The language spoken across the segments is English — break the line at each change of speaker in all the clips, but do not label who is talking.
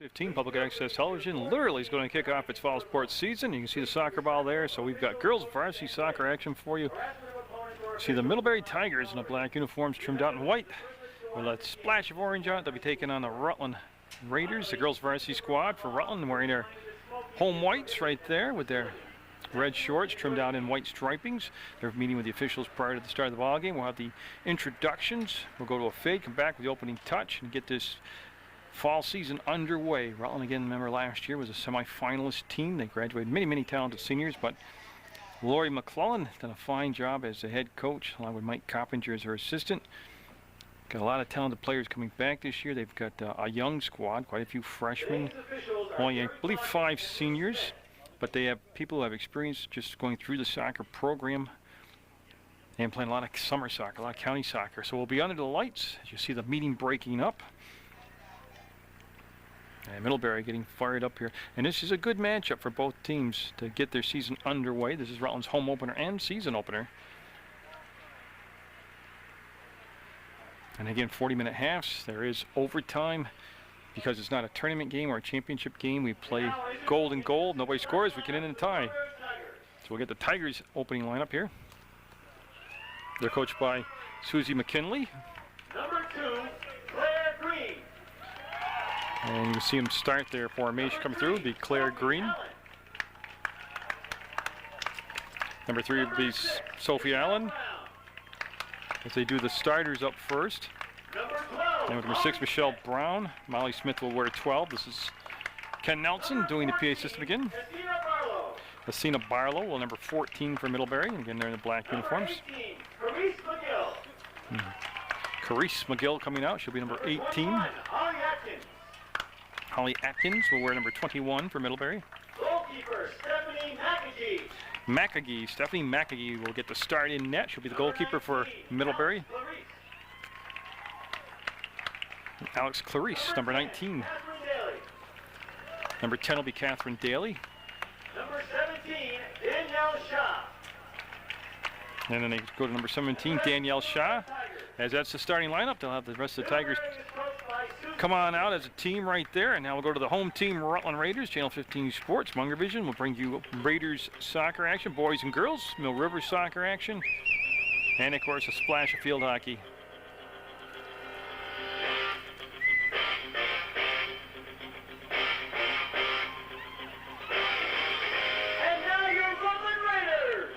15 Public Access Television literally is going to kick off its fall sports season. You can see the soccer ball there. So we've got girls varsity soccer action for you. See the Middlebury Tigers in the black uniforms trimmed out in white with a splash of orange on it. They'll be taking on the Rutland Raiders, the girls varsity squad for Rutland, wearing their home whites right there with their red shorts trimmed out in white stripings. They're meeting with the officials prior to the start of the ball game. We'll have the introductions. We'll go to a fade, come back with the opening touch, and get this fall season underway. Rutland, again, remember last year was a semi-finalist team. They graduated many talented seniors, but Lori McClellan done a fine job as the head coach, along with Mike Coppinger as her assistant. Got a lot of talented players coming back this year. They've got a young squad, quite a few freshmen, only I believe 5 seniors, but they have people who have experience just going through the soccer program and playing a lot of summer soccer, a lot of county soccer. So we'll be under the lights as you see the meeting breaking up. And Middlebury getting fired up here. And this is a good matchup for both teams to get their season underway. This is Rutland's home opener and season opener. And again, 40-minute halves. There is overtime because it's not a tournament game or a championship game. We play gold and gold. Nobody scores. We can end in a tie. So we'll get the Tigers opening lineup here. They're coached by Susie McKinley.
Number 2, Claire Green.
And you can see them start their formation come through. It'll be Claire Green. Number 3 would be Sophie Allen, as they do the starters up first. And with number 6, Michelle Brown. Molly Smith will wear 12. This is Ken Nelson doing the PA system again. Athena Barlow will number 14 for Middlebury. And again, they're in the black uniforms. Carice McGill coming out. She'll be number 18. Holly Atkins will wear number 21 for Middlebury.
Goalkeeper Stephanie McAgee.
Stephanie McAgee will get the start in net. She'll be the goalkeeper for Middlebury. Alex Clarice, number 19. Number 10 will be Catherine Daly.
Number 17, Danielle Shaw.
And then they go to number 17, Danielle Shaw. As that's the starting lineup, they'll have the rest of the Tigers come on out as a team right there. And now we'll go to the home team, Rutland Raiders. Channel 15 Sports, Munger Vision will bring you Raiders soccer action, boys and girls, Mill River soccer action, and of course a splash of field hockey.
And now your Rutland Raiders.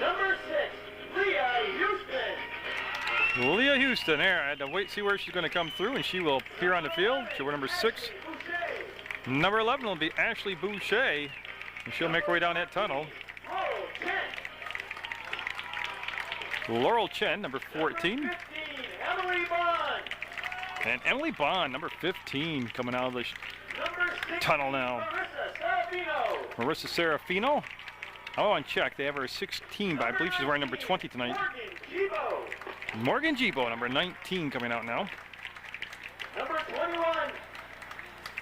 Number 6, Leah Houston.
Leah Houston there. I had to wait, see where she's going to come through, and she will appear on the field. She'll wear number 6. Number 11 will be Ashley Boucher, and she'll make her way down that tunnel. Laurel Chen, number 14.
Emily Bond.
And Emily Bond, number 15, coming out of the tunnel now. Marissa Serafino. Oh, and check, they have her 16, but I believe she's wearing number 20 tonight. Morgan Gibo, number 19, coming out now.
Number 21,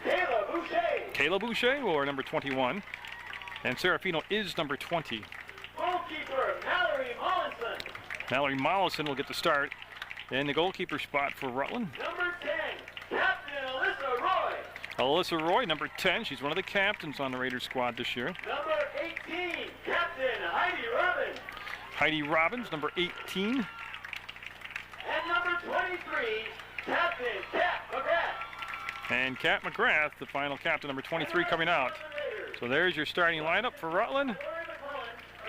Kayla Boucher.
Kayla Boucher will wear number 21. And Serafino is number 20.
Goalkeeper, Mallory Mollison.
Mallory Mollison will get the start in the goalkeeper spot for Rutland.
Number 10, Captain Alyssa Roy.
Alyssa Roy, number 10. She's one of the captains on the Raiders squad this year.
Number 18, Captain Heidi Robbins.
Heidi Robbins, number 18.
And number 23, Captain Kat McGrath.
And Kat McGrath, the final captain, number 23, coming out. So there's your starting lineup for Rutland.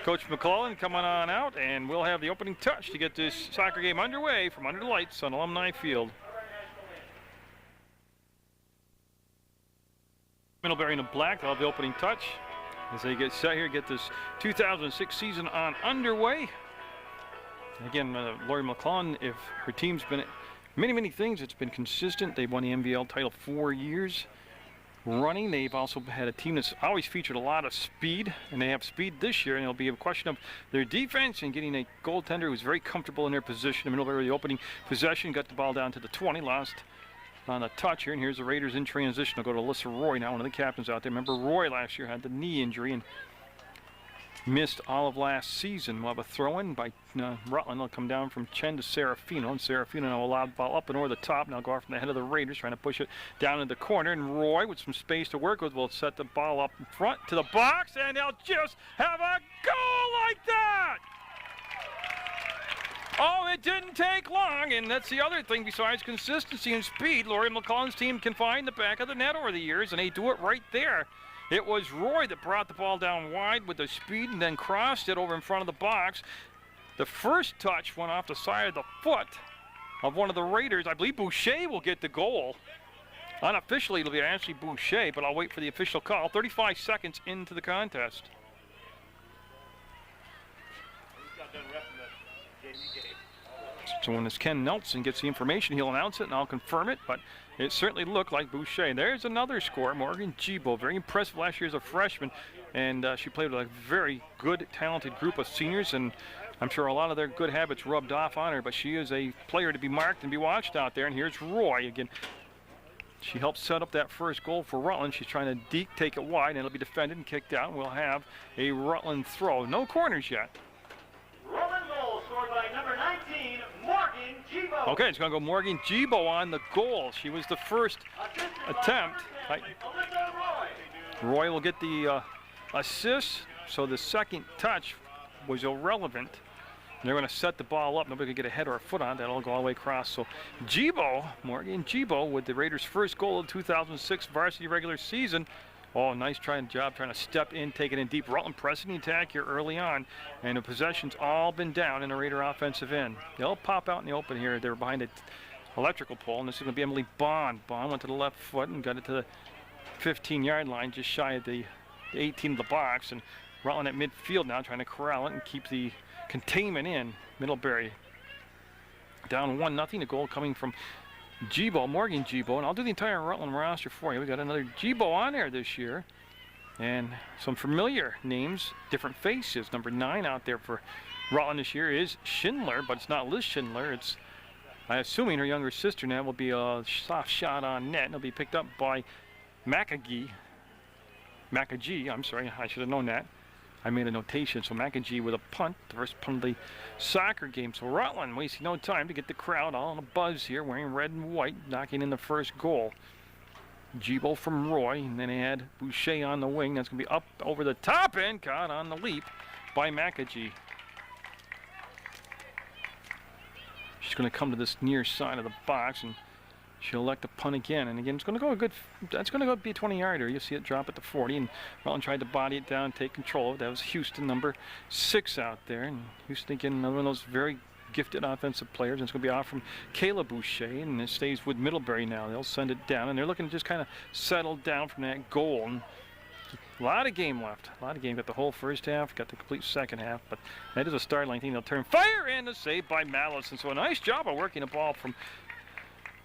Coach McClellan coming on out, and we'll have the opening touch to get this soccer game underway from under the lights on Alumni Field. Middlebury in the black, they'll have the opening touch as they get set here, get this 2006 season on underway. Again, Lori McClellan, if her team's been many things, it's been consistent. They've won the MVL title 4 years running. They've also had a team that's always featured a lot of speed, and they have speed this year, and it'll be a question of their defense and getting a goaltender who's very comfortable in their position. Middlebury, the opening possession, got the ball down to the 20, lost on a touch here, and here's the Raiders in transition. They'll go to Alyssa Roy now, one of the captains out there. Remember, Roy last year had the knee injury, and missed all of last season. We'll have a throw-in by Rutland. It'll come down from Chen to Serafino, and Serafino will allow the ball up and over the top. Now go off from the head of the Raiders, trying to push it down in the corner, and Roy, with some space to work with, will set the ball up in front to the box, and they'll just have a goal like that! Oh, it didn't take long, and that's the other thing besides consistency and speed. Laurie McCullen's team can find the back of the net over the years, and they do it right there. It was Roy that brought the ball down wide with the speed and then crossed it over in front of the box. The first touch went off the side of the foot of one of the Raiders. I believe Boucher will get the goal. Unofficially, it'll be Ashley Boucher, but I'll wait for the official call. 35 seconds into the contest. So when this Ken Nelson gets the information, he'll announce it and I'll confirm it, but it certainly looked like Boucher. There's another score, Morgan Gibo, very impressive last year as a freshman, and she played with a very good, talented group of seniors, and I'm sure a lot of their good habits rubbed off on her, but she is a player to be marked and be watched out there. And here's Roy again. She helped set up that first goal for Rutland. She's trying to take it wide, and it'll be defended and kicked out, and we'll have a Rutland throw. No corners yet.
Rutland goal scored by number 19, Morgan Gibo.
Okay, it's going to go Morgan Gibo on the goal. She was the first attempt. Roy will get the assist, so the second touch was irrelevant. They're going to set the ball up. Nobody can get a head or a foot on it. That'll go all the way across. So Gibo, Morgan Gibo, with the Raiders' first goal of the 2006 varsity regular season. Oh, nice job trying to step in, take it in deep. Rutland pressing the attack here early on, and the possession's all been down in the Raider offensive end. They'll pop out in the open here. They're behind the electrical pole, and this is going to be Emily Bond. Bond went to the left foot and got it to the 15-yard line, just shy of the 18 of the box. And Rutland at midfield now trying to corral it and keep the containment in. Middlebury down 1-0. A goal coming from Gibo, Morgan Gibo, and I'll do the entire Rutland roster for you. We got another Gibo on there this year, and some familiar names, different faces. Number 9 out there for Rutland this year is Schindler, but it's not Liz Schindler. It's, I'm assuming, her younger sister now. Will be a soft shot on net, and it'll be picked up by Macagee, I'm sorry, I should have known that. I made a notation, so Macagee with a punt, the first punt of the soccer game. So Rutland wasting no time to get the crowd all in a buzz here, wearing red and white, knocking in the first goal. Gibo from Roy, and then they had Boucher on the wing. That's going to be up over the top end, caught on the leap by Macagee. She's going to come to this near side of the box, and she'll elect to punt again, and again it's going to go that's going to be a 20-yarder. You'll see it drop at the 40, and Rutland tried to body it down and take control of it. That was Houston, number 6 out there, and Houston again, another one of those very gifted offensive players, and it's going to be off from Kayla Boucher, and it stays with Middlebury now. They'll send it down, and they're looking to just kind of settle down from that goal. And a lot of game left. A lot of game. Got the whole first half, got the complete second half, but that is a start line thing. They'll turn fire, and a save by Mallison. So a nice job of working the ball from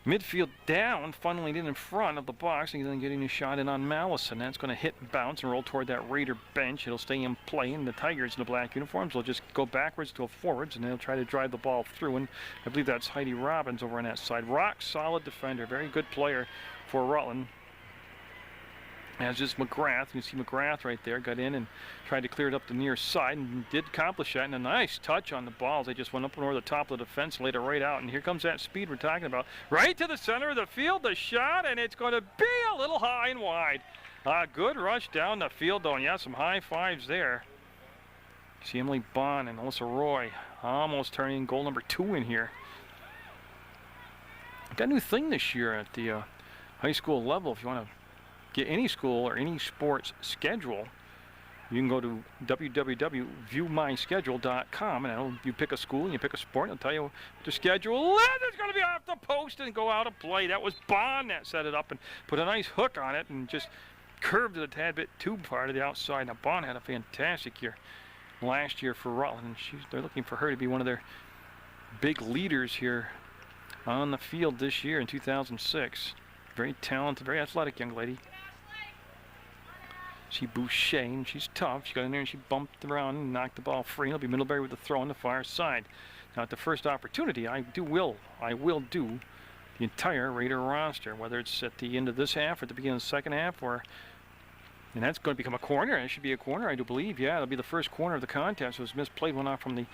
midfield down, funneling in front of the box, and then getting a shot in on Mallison. That's going to hit and bounce and roll toward that Raider bench. It'll stay in play, and the Tigers in the black uniforms will just go backwards to forwards, and they'll try to drive the ball through. And I believe that's Heidi Robbins over on that side. Rock solid defender, very good player for Rutland. As is McGrath. You can see McGrath right there. Got in and tried to clear it up the near side and did accomplish that. And a nice touch on the balls. They just went up and over the top of the defense, laid it right out. And here comes that speed we're talking about. Right to the center of the field, the shot, and it's going to be a little high and wide. Good rush down the field, though. And yeah, some high fives there. See Emily Bond and Alyssa Roy almost turning goal number 2 in here. Got a new thing this year at the high school level. If you want to get any school or any sports schedule, you can go to www.viewmyschedule.com, and you pick a school and you pick a sport, and it'll tell you what the schedule is. It's going to be off the post and go out of play. That was Bond that set it up and put a nice hook on it and just curved it a tad bit too far to the outside. Now Bond had a fantastic year last year for Rutland, and they're looking for her to be one of their big leaders here on the field this year in 2006. Very talented, very athletic young lady. See Boucher, and she's tough. She got in there and she bumped around and knocked the ball free. It'll be Middlebury with the throw on the far side. Now at the first opportunity, I will do the entire Raider roster, whether it's at the end of this half or at the beginning of the second half or And that's going to become a corner. It should be a corner, I do believe. Yeah, it'll be the first corner of the contest. It was misplayed, one off from the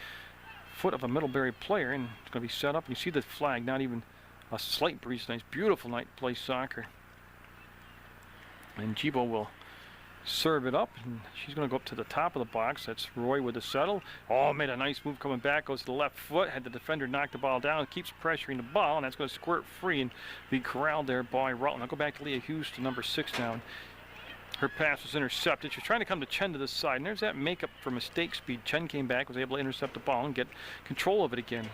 foot of a Middlebury player, and it's going to be set up. You see the flag, not even a slight breeze. Nice, beautiful night play soccer. And Jibo will serve it up, and she's going to go up to the top of the box. That's Roy with the settle. Oh, made a nice move coming back, goes to the left foot, had the defender knock the ball down, keeps pressuring the ball, and that's going to squirt free and be corralled there by Rutland. I'll go back to Leah Hughes to number 6 now. Her pass was intercepted. She's trying to come to Chen to the side, and there's that makeup for mistake speed. Chen came back, was able to intercept the ball and get control of it again.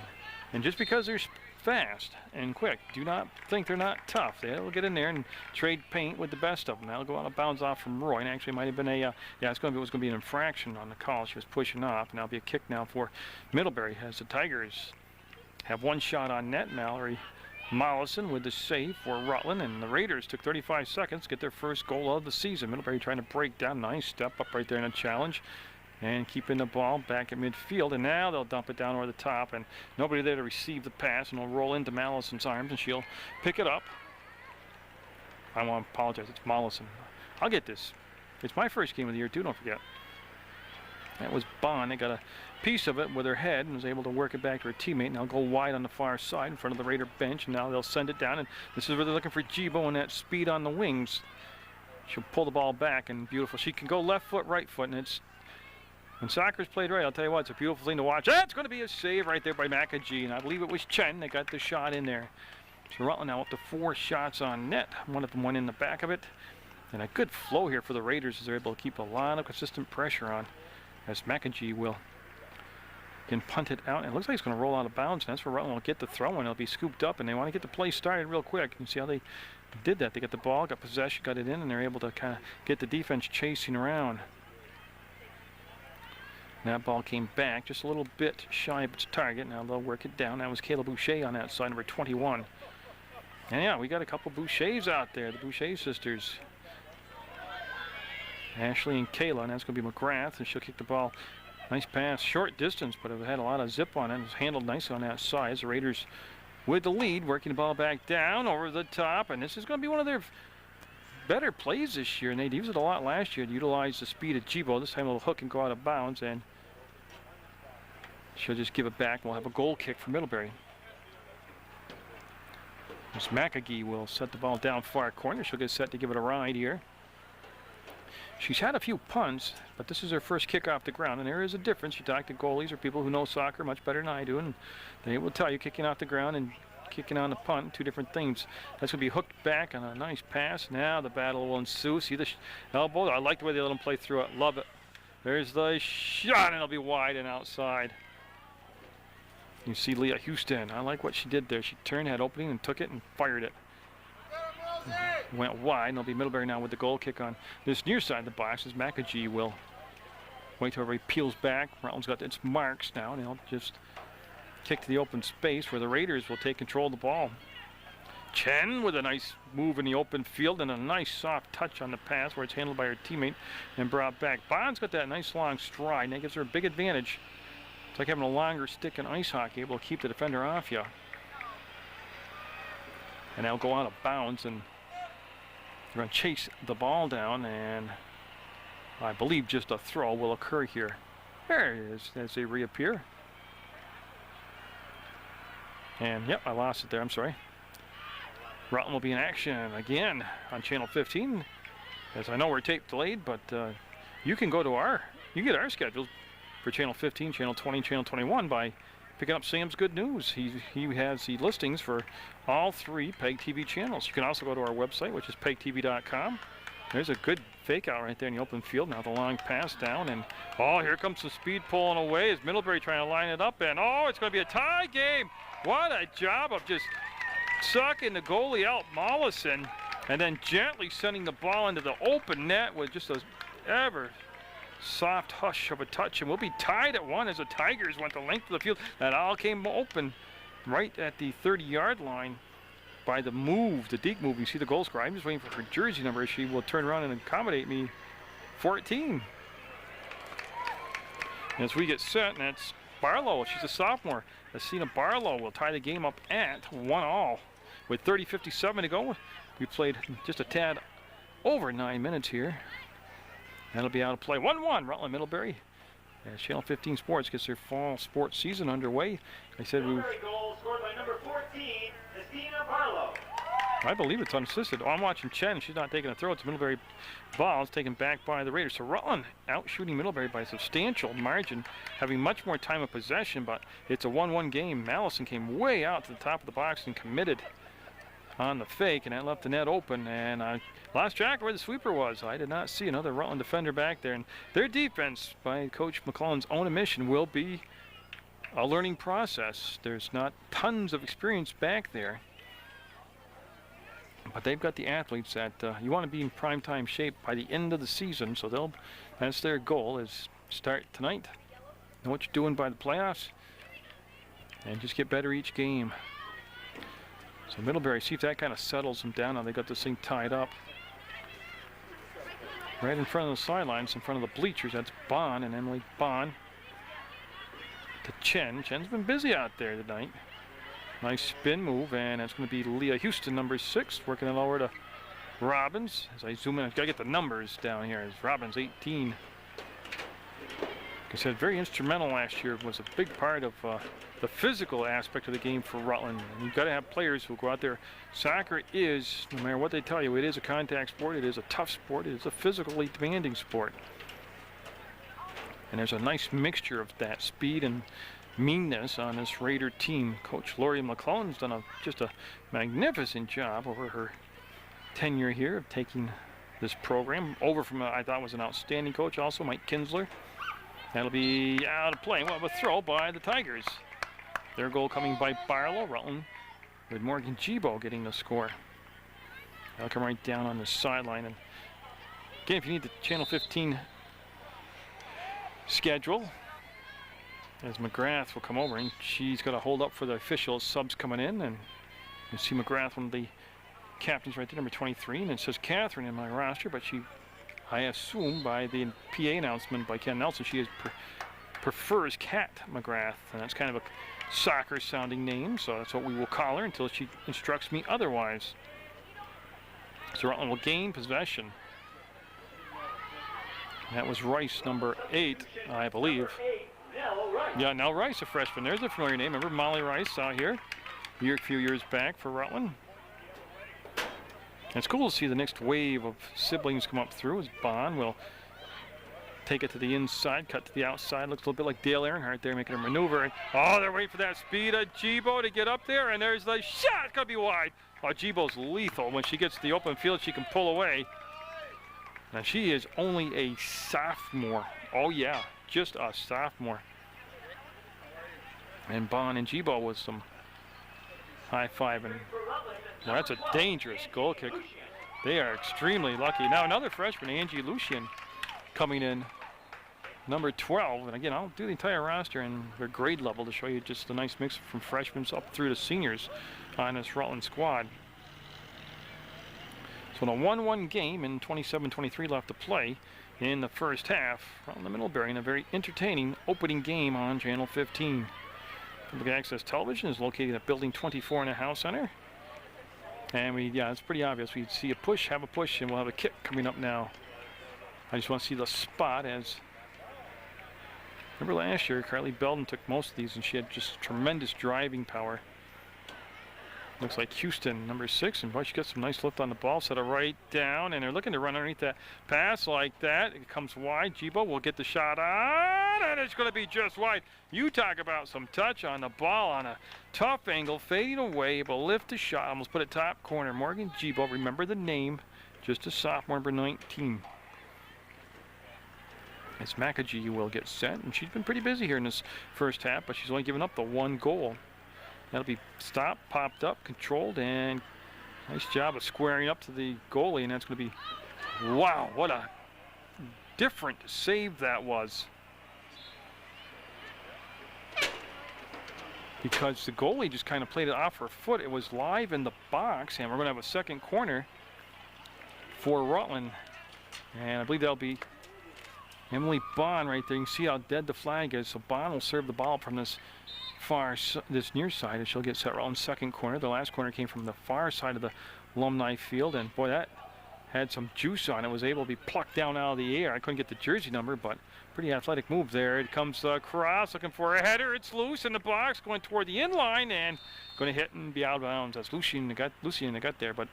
And just because they're fast and quick, do not think they're not tough. They'll get in there and trade paint with the best of them. That'll go out of bounds off from Roy, and actually it might have been a, yeah, it was going to be an infraction on the call. She was pushing off, and that'll be a kick now for Middlebury as the Tigers have one shot on net. Mallory Mollison with the save for Rutland, and the Raiders took 35 seconds to get their first goal of the season. Middlebury trying to break down. Nice step up right there in a challenge and keeping the ball back at midfield, and now they'll dump it down over the top, and nobody there to receive the pass, and it'll roll into Mollison's arms, and she'll pick it up. I want to apologize, it's Mollison. I'll get this. It's my first game of the year too, don't forget. That was Bond. They got a piece of it with her head and was able to work it back to her teammate. Now go wide on the far side in front of the Raider bench, and now they'll send it down, and this is where they're looking for Jibo and that speed on the wings. She'll pull the ball back, and beautiful. She can go left foot, right foot, and it's, when soccer's played right, I'll tell you what, it's a beautiful thing to watch. That's going to be a save right there by McAgee, and I believe it was Chen that got the shot in there. So Rutland now up to 4 shots on net. One of them went in the back of it, and a good flow here for the Raiders as they're able to keep a lot of consistent pressure on, as McAgee can punt it out, and it looks like it's going to roll out of bounds, and that's where Rutland will get the throw, and it'll be scooped up, and they want to get the play started real quick. You can see how they did that. They got the ball, got possession, got it in, and they're able to kind of get the defense chasing around. That ball came back just a little bit shy of its target. Now they'll work it down. That was Kayla Boucher on that side, number 21. And yeah, we got a couple Bouchers out there, the Boucher sisters. Ashley and Kayla, and that's going to be McGrath, and she'll kick the ball. Nice pass, short distance, but it had a lot of zip on it. It was handled nicely on that side. The Raiders with the lead, working the ball back down over the top, and this is going to be one of their better plays this year, and they'd used it a lot last year to utilize the speed of Jibo. This time it'll hook and go out of bounds, and she'll just give it back. We'll have a goal kick for Middlebury. As McAgee will set the ball down far corner. She'll get set to give it a ride here. She's had a few punts, but this is her first kick off the ground, and there is a difference. You talk to goalies or people who know soccer much better than I do, and they will tell you kicking off the ground and kicking on the punt, 2 different things. That's going to be hooked back on a nice pass. Now the battle will ensue. See the elbow? I like the way they let them play through it. Love it. There's the shot, and it'll be wide and outside. You see Leah Houston. I like what she did there. She turned, had opening, and took it and fired it. Went wide, and it'll be Middlebury now with the goal kick on this near side of the box as McAgee will wait till everybody peels back. Rutland's got its marks now, and they'll just kick to the open space where the Raiders will take control of the ball. Chen with a nice move in the open field and a nice soft touch on the pass where it's handled by her teammate and brought back. Bond's got that nice long stride, and that gives her a big advantage. It's like having a longer stick in ice hockey, able to keep the defender off you. And they'll go out of bounds, and they're going to chase the ball down, and I believe just a throw will occur here. There it is as they reappear. And yep, I lost it there, I'm sorry. Rutland will be in action again on channel 15. As I know we're tape delayed, but you can go to you get our schedules for channel 15, channel 20, channel 21 by picking up Sam's Good News. He has the listings for all 3 PEGTV channels. You can also go to our website, which is PEGTV.com. There's a good fake out right there in the open field. Now the long pass down, and oh, here comes some speed pulling away as Middlebury trying to line it up, and oh, it's going to be a tie game. What a job of just sucking the goalie out, Mollison, and then gently sending the ball into the open net with just a ever soft hush of a touch, and we'll be tied at 1 as the Tigers went the length of the field. That all came open right at the 30-yard line by the move, the deep move. You see the goal scorer. I'm just waiting for her jersey number. She will turn around and accommodate me. 14. As we get set, and that's Barlow. She's a sophomore. Asina Barlow will tie the game up at 1-1 with 30:57 to go. We played just a tad over 9 minutes here. That'll be out of play. 1-1, Rutland Middlebury. As Channel 15 Sports gets their fall sports season underway. I said
Middlebury goal scored by number 14, Estina Barlow.
I believe it's unassisted. Oh, I'm watching Chen. She's not taking a throw. It's a Middlebury ball. It's taken back by the Raiders. So Rutland out shooting Middlebury by a substantial margin, having much more time of possession, but it's a 1-1 game. Mallison came way out to the top of the box and committed on the fake, and that left the net open, and I lost track of where the sweeper was. I did not see another Rutland defender back there, and their defense, by Coach McClellan's own admission, will be a learning process. There's not tons of experience back there, but they've got the athletes that you want to be in prime-time shape by the end of the season, so that's their goal, is start tonight, know what you're doing by the playoffs, and just get better each game. So Middlebury, see if that kind of settles them down. Now they got this thing tied up right in front of the sidelines, in front of the bleachers. That's Bond and Emily Bond to Chen. Chen's been busy out there tonight. Nice spin move, and it's going to be Leah Houston, number 6, working it over to Robbins. As I zoom in, I've got to get the numbers down here. It's Robbins, 18. Like I said, very instrumental last year. Was a big part of the physical aspect of the game for Rutland. And you've got to have players who go out there. Soccer is, no matter what they tell you, it is a contact sport. It is a tough sport. It is a physically demanding sport. And there's a nice mixture of that speed and meanness on this Raider team. Coach Lori McClellan's done just a magnificent job over her tenure here of taking this program over from, I thought was an outstanding coach also, Mike Kinsler. That'll be out of play. Well, a throw by the Tigers. Their goal coming by Barlow. Rutland with Morgan Gibo getting the score. They'll come right down on the sideline. And again, if you need the Channel 15 schedule, as McGrath will come over, and she's got to hold up for the official subs coming in. And you see McGrath, one of the captains right there, number 23. And it says Catherine in my roster, but I assume by the PA announcement by Ken Nelson, she prefers Cat McGrath, and that's kind of a soccer sounding name, so that's what we will call her until she instructs me otherwise. So Rutland will gain possession. That was Rice, number 8, I believe. Yeah, Nell Rice, a freshman. There's a familiar name. Remember Molly Rice out here a few years back for Rutland. It's cool to see the next wave of siblings come up through as Bond will take it to the inside, cut to the outside. Looks a little bit like Dale Earnhardt there making a maneuver. Oh, they're waiting for that speed of Gibo to get up there, and there's the shot. It's going to be wide. Oh, Gibo's lethal. When she gets to the open field, she can pull away. Now, she is only a sophomore. Oh, yeah, just a sophomore. And Bond and Gibo with some high-fiving. Now that's a dangerous goal kick. They are extremely lucky. Now another freshman, Angie Lucian, coming in, number 12. And again, I'll do the entire roster and their grade level to show you just a nice mix from freshmen up through to seniors on this Rutland squad. So in a 1-1 game and 27-23 left to play in the first half, Rutland Middlebury in a very entertaining opening game on Channel 15. Public Access Television is located at Building 24 in the House Center. And it's pretty obvious. We see a push, have a push, and we'll have a kick coming up now. I just want to see the spot as, remember last year, Carly Belden took most of these and she had just tremendous driving power. Looks like Houston, number 6, and boy, she got some nice lift on the ball, set it right down, and they're looking to run underneath that pass like that. It comes wide. Gibo will get the shot on, and it's going to be just wide. You talk about some touch on the ball on a tough angle, fading away, able to lift the shot, almost put it top corner. Morgan Gibo, remember the name, just a sophomore, number 19. As Makaji will get set, and she's been pretty busy here in this first half, but she's only given up the 1 goal. That'll be stopped, popped up, controlled, and nice job of squaring up to the goalie, and that's going to be, wow, what a different save that was. Because the goalie just kind of played it off her foot. It was live in the box, and we're going to have a second corner for Rutland. And I believe that'll be Emily Bond right there. You can see how dead the flag is. So Bond will serve the ball from this near side, and she'll get set Rutland's second corner. The last corner came from the far side of the alumni field, and boy, that had some juice on it, was able to be plucked down out of the air. I couldn't get the jersey number, but pretty athletic move there. It comes across, looking for a header. It's loose in the box, going toward the inline, and going to hit and be out of bounds. That's Lucy in the gut there, but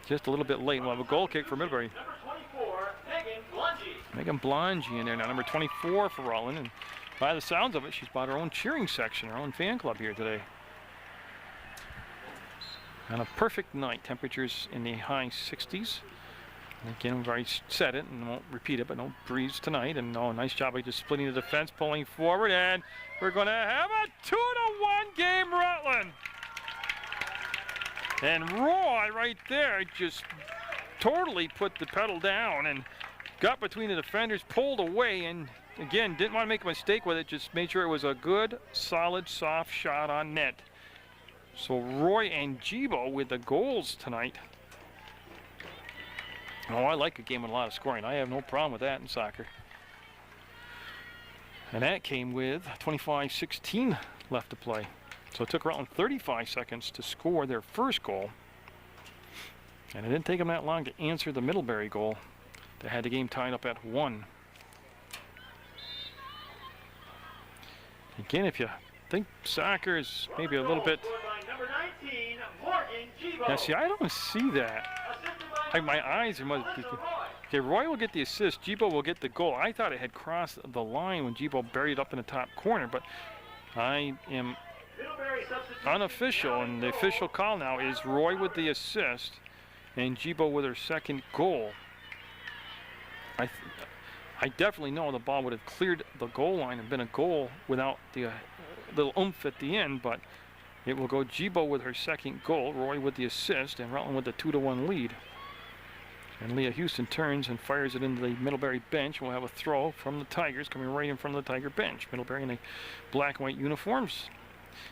just a little bit late. We'll have a goal kick for Middlebury.
Number 24,
Megan Blongi in there now, number 24 for Rutland, and by the sounds of it, she's bought her own cheering section, her own fan club here today. On a perfect night, temperatures in the high 60s. And again, we've already said it and won't repeat it, but no breeze tonight. And oh, nice job by just splitting the defense, pulling forward, and we're going to have a 2-1 game, Rutland. And Roy right there just totally put the pedal down and got between the defenders, pulled away, and again, didn't want to make a mistake with it, just made sure it was a good, solid, soft shot on net. So Roy and Jibo with the goals tonight. Oh, I like a game with a lot of scoring. I have no problem with that in soccer. And that came with 25-16 left to play. So it took Rutland 35 seconds to score their first goal. And it didn't take them that long to answer the Middlebury goal. They had the game tied up at 1. Again, if you think soccer is maybe a little bit... Now, see, I don't see that. My eyes are... Okay, Roy will get the assist. Jibo will get the goal. I thought it had crossed the line when Jibo buried it up in the top corner, but I am unofficial, and the official call now is Roy with the assist and Jibo with her second goal. I definitely know the ball would have cleared the goal line and been a goal without the little oomph at the end, but it will go Jibo with her second goal, Roy with the assist, and Rutland with the 2-1 lead. And Leah Houston turns and fires it into the Middlebury bench. We'll have a throw from the Tigers coming right in front of the Tiger bench. Middlebury in the black and white uniforms.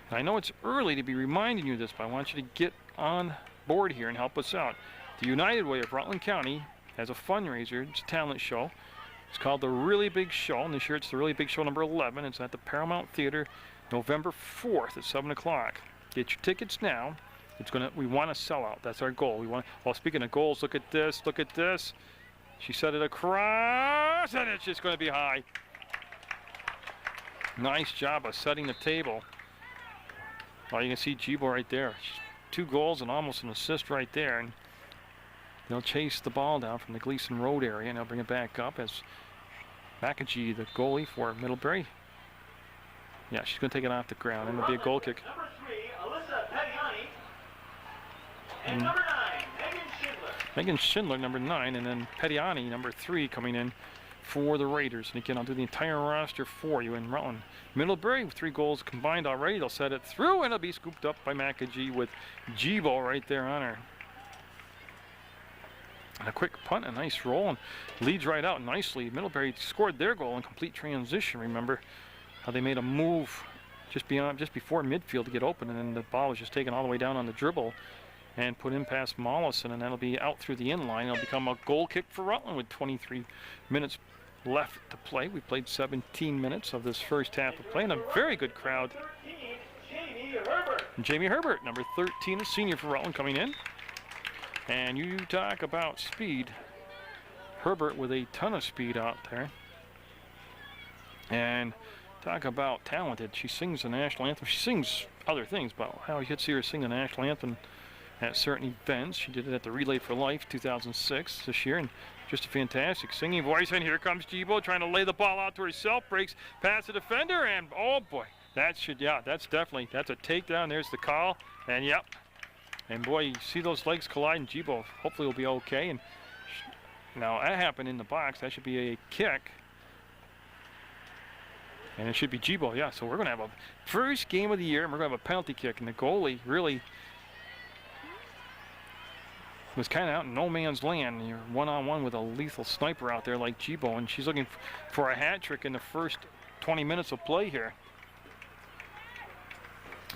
And I know it's early to be reminding you of this, but I want you to get on board here and help us out. The United Way of Rutland County has a fundraiser. It's a talent show. It's called The Really Big Show, and this year it's The Really Big Show number 11. It's at the Paramount Theater, November 4th at 7 o'clock. Get your tickets now. We want to sell out. That's our goal. Well, speaking of goals, look at this. Look at this. She set it across, and it's just going to be high. Nice job of setting the table. Oh, you can see Jibo right there. 2 goals and almost an assist right there. And they'll chase the ball down from the Gleason Road area, and they'll bring it back up as McAgee, the goalie for Middlebury. Yeah, she's going to take it off the ground, and it'll be a goal kick.
Number 3, Alyssa Pettiani. And number 9, Megan Schindler.
Megan Schindler, number 9, and then Pettiani, number 3, coming in for the Raiders. And again, I'll do the entire roster for you in Rutland. Middlebury with 3 goals combined already. They'll set it through, and it'll be scooped up by McAgee with Jibo right there on her. And a quick punt, a nice roll, and leads right out nicely. Middlebury scored their goal in complete transition. Remember how they made a move just before midfield to get open, and then the ball was just taken all the way down on the dribble and put in past Mollison, and that'll be out through the end line. It'll become a goal kick for Rutland with 23 minutes left to play. We played 17 minutes of this first half of play, and a very good crowd.
13, Jamie Herbert.
Jamie Herbert, number 13, a senior for Rutland, coming in. And you talk about speed. Herbert with a ton of speed out there. And talk about talented. She sings the national anthem. She sings other things, but how you could see her sing the national anthem at certain events. She did it at the Relay for Life 2006 this year, and just a fantastic singing voice. And here comes Jibo trying to lay the ball out to herself, breaks past the defender, and oh boy, that's a takedown. There's the call, and yep. And boy, you see those legs collide, and Jibo hopefully will be okay. And now that happened in the box. That should be a kick. And it should be Jibo, yeah. So we're going to have a first game of the year, and we're going to have a penalty kick. And the goalie really was kind of out in no man's land. You're one-on-one with a lethal sniper out there like Jibo, and she's looking for a hat trick in the first 20 minutes of play here.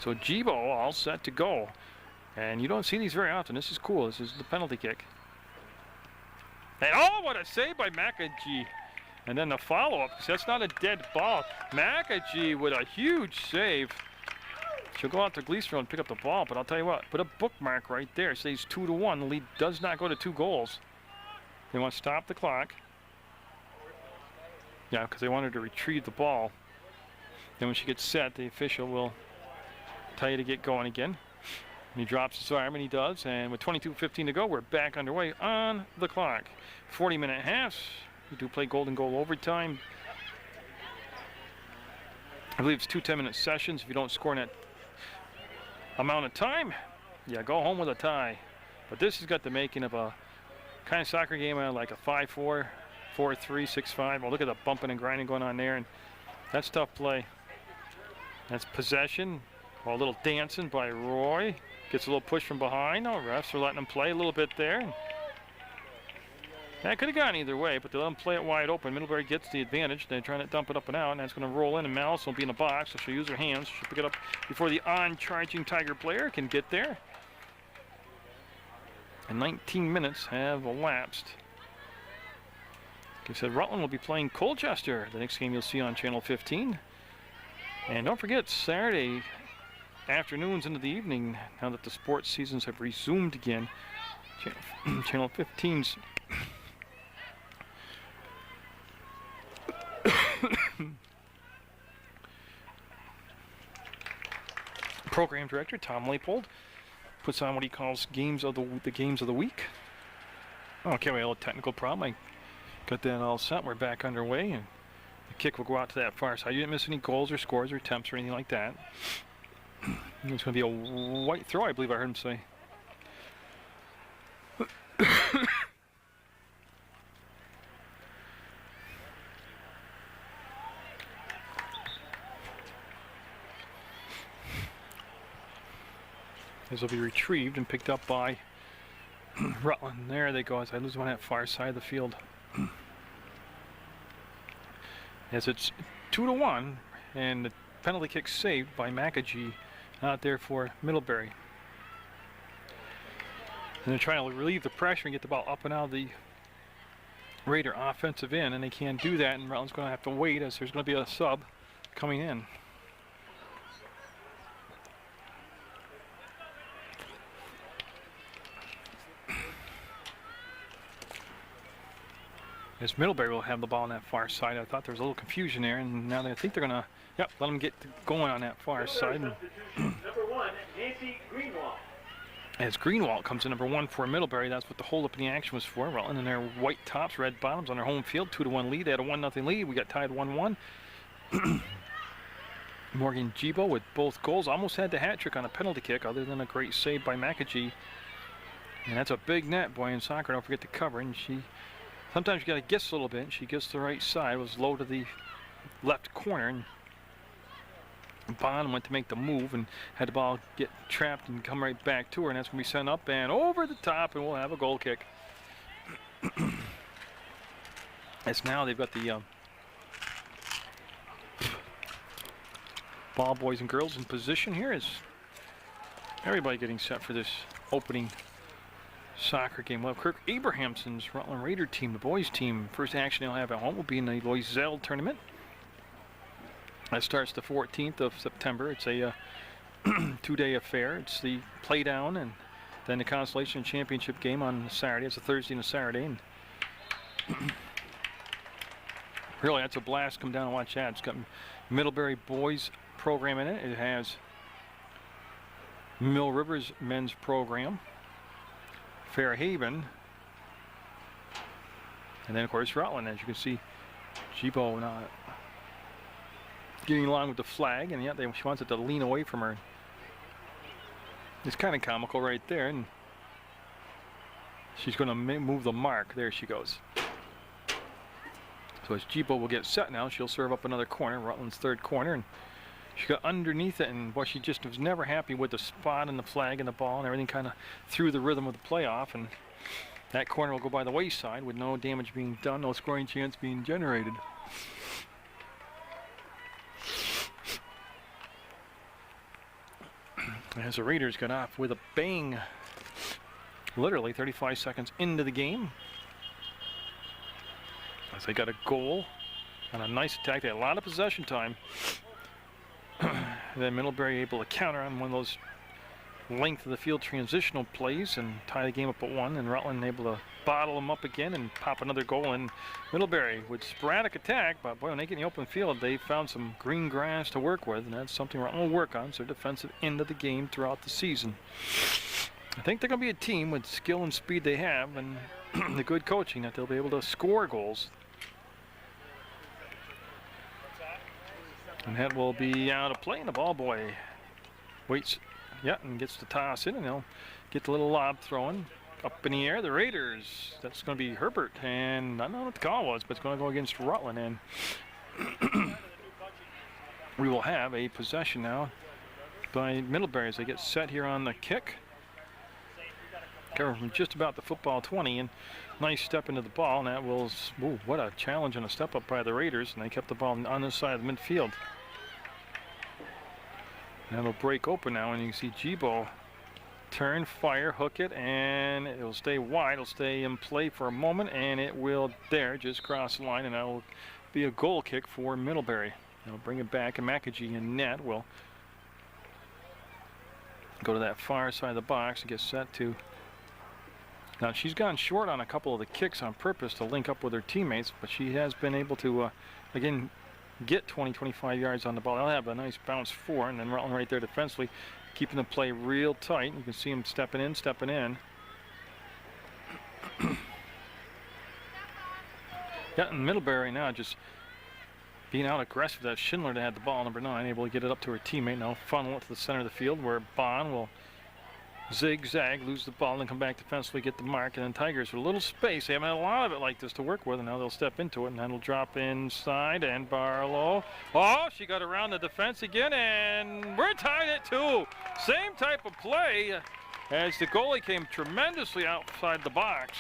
So Jibo all set to go. And you don't see these very often. This is cool. This is the penalty kick. And oh, what a save by McAgee. And then the follow-up, because that's not a dead ball. McAgee with a huge save. She'll go out to Gleason and pick up the ball, but I'll tell you what, put a bookmark right there. It says 2-1. The lead does not go to 2 goals. They want to stop the clock. Yeah, because they wanted to retrieve the ball. Then when she gets set, the official will tell you to get going again. And he drops his arm, and he does. And with 22:15 to go, we're back underway on the clock. 40-minute halves. We do play golden goal overtime. I believe it's 2 10-minute sessions. If you don't score in that amount of time, yeah, go home with a tie. But this has got the making of a kind of soccer game like a 5-4, 4-3, 6-5. Well, look at the bumping and grinding going on there, and that's tough play. That's possession. Well, a little dancing by Roy. Gets a little push from behind. No, refs are letting him play a little bit there. That could have gone either way, but they let him play it wide open. Middlebury gets the advantage. They're trying to dump it up and out, and that's going to roll in, and Malice will be in the box, so she'll use her hands. She'll pick it up before the on-charging Tiger player can get there. And 19 minutes have elapsed. Like I said, Rutland will be playing Colchester, the next game you'll see on Channel 15. And don't forget, Saturday afternoons into the evening, now that the sports seasons have resumed again, Channel 15's program director Tom Leipold puts on what he calls games of the games of the week. Okay, we had a little technical problem. I got that all set. We're back underway, and the kick will go out to that far side. You didn't miss any goals or scores or attempts or anything like that. It's going to be a white throw, I believe I heard him say. This will be retrieved and picked up by Rutland. There they go as I lose one at far side of the field. As it's 2-1, and the penalty kick saved by McAgee out there for Middlebury. And they're trying to relieve the pressure and get the ball up and out of the Raider offensive end, and they can't do that, and Rutland's going to have to wait as there's going to be a sub coming in. As Middlebury will have the ball on that far side. I thought there was a little confusion there, and now I think they're going to let them get going on that far side.
Number 1, Nancy Greenwald.
As Greenwald comes in number 1 for Middlebury, that's what the hold up in the action was for. Rutland in their white tops, red bottoms on their home field, 2-1 lead. They had a 1-0 lead. We got tied 1-1. Morgan Gibo with both goals. Almost had the hat trick on a penalty kick, other than a great save by McAgee. And that's a big net, boy, in soccer. Don't forget to cover. And sometimes you got to guess a little bit. She gets the right side. It was low to the left corner. And Bond went to make the move and had the ball get trapped and come right back to her. And that's going to be sent up and over the top, and we'll have a goal kick. As now they've got the ball boys and girls in position here. Is everybody getting set for this opening soccer game? Well, Kirk Abrahamson's Rutland Raider team, the boys team, first action they'll have at home will be in the Loisel tournament. That starts the 14th of September. It's a 2-day affair. It's the play down and then the Consolation Championship game on Saturday. It's a Thursday and a Saturday. And really, that's a blast. Come down and watch that. It's got Middlebury boys program in it. It has Mill Rivers men's program, Fairhaven, and then of course Rutland. As you can see, Gibo not getting along with the flag, and yet she wants it to lean away from her. It's kind of comical right there, and she's going to move the mark. There she goes. So as Gibo will get set now, she'll serve up another corner, Rutland's third corner, and she got underneath it, and boy, she just was never happy with the spot and the flag and the ball and everything. Kind of threw the rhythm of the playoff, and that corner will go by the wayside with no damage being done, no scoring chance being generated. As the Raiders got off with a bang, literally 35 seconds into the game, as they got a goal on a nice attack. They had a lot of possession time. And then Middlebury able to counter on one of those length of the field transitional plays and tie the game up at 1, and Rutland able to bottle them up again and pop another goal in. Middlebury with sporadic attack, but boy, when they get in the open field, they found some green grass to work with, and that's something Rutland will work on. It's their defensive end of the game throughout the season. I think they're going to be a team with skill and speed they have, and the good coaching that they'll be able to score goals. And that will be out of play, and the ball boy waits, and gets the toss in, and they'll get the little lob throwing up in the air. The Raiders, that's going to be Herbert, and I don't know what the call was, but it's going to go against Rutland, and we will have a possession now by Middlebury as they get set here on the kick. Coming from just about the football 20, and nice step into the ball, and that will, ooh, what a challenge and a step up by the Raiders, and they kept the ball on this side of the midfield. That'll break open now, and you can see Jibo turn, fire, hook it, and it'll stay wide. It'll stay in play for a moment, and it will just cross the line, and that'll be a goal kick for Middlebury. They'll bring it back, and McAgee in net will go to that far side of the box and get set to. Now, she's gone short on a couple of the kicks on purpose to link up with her teammates, but she has been able to, again, get 20, 25 yards on the ball. They'll have a nice bounce for, and then Rutland right there defensively, keeping the play real tight. You can see him stepping in. And Middlebury now just being out aggressive. That's Schindler that had the ball, number 9, able to get it up to her teammate. Now funnel it to the center of the field where Bond will zigzag, lose the ball, and then come back defensively, get the mark, and then Tigers with a little space. They haven't had a lot of it like this to work with, and now they'll step into it, and that'll drop inside, and Barlow. Oh, she got around the defense again, and we're tied at 2. Same type of play as the goalie came tremendously outside the box.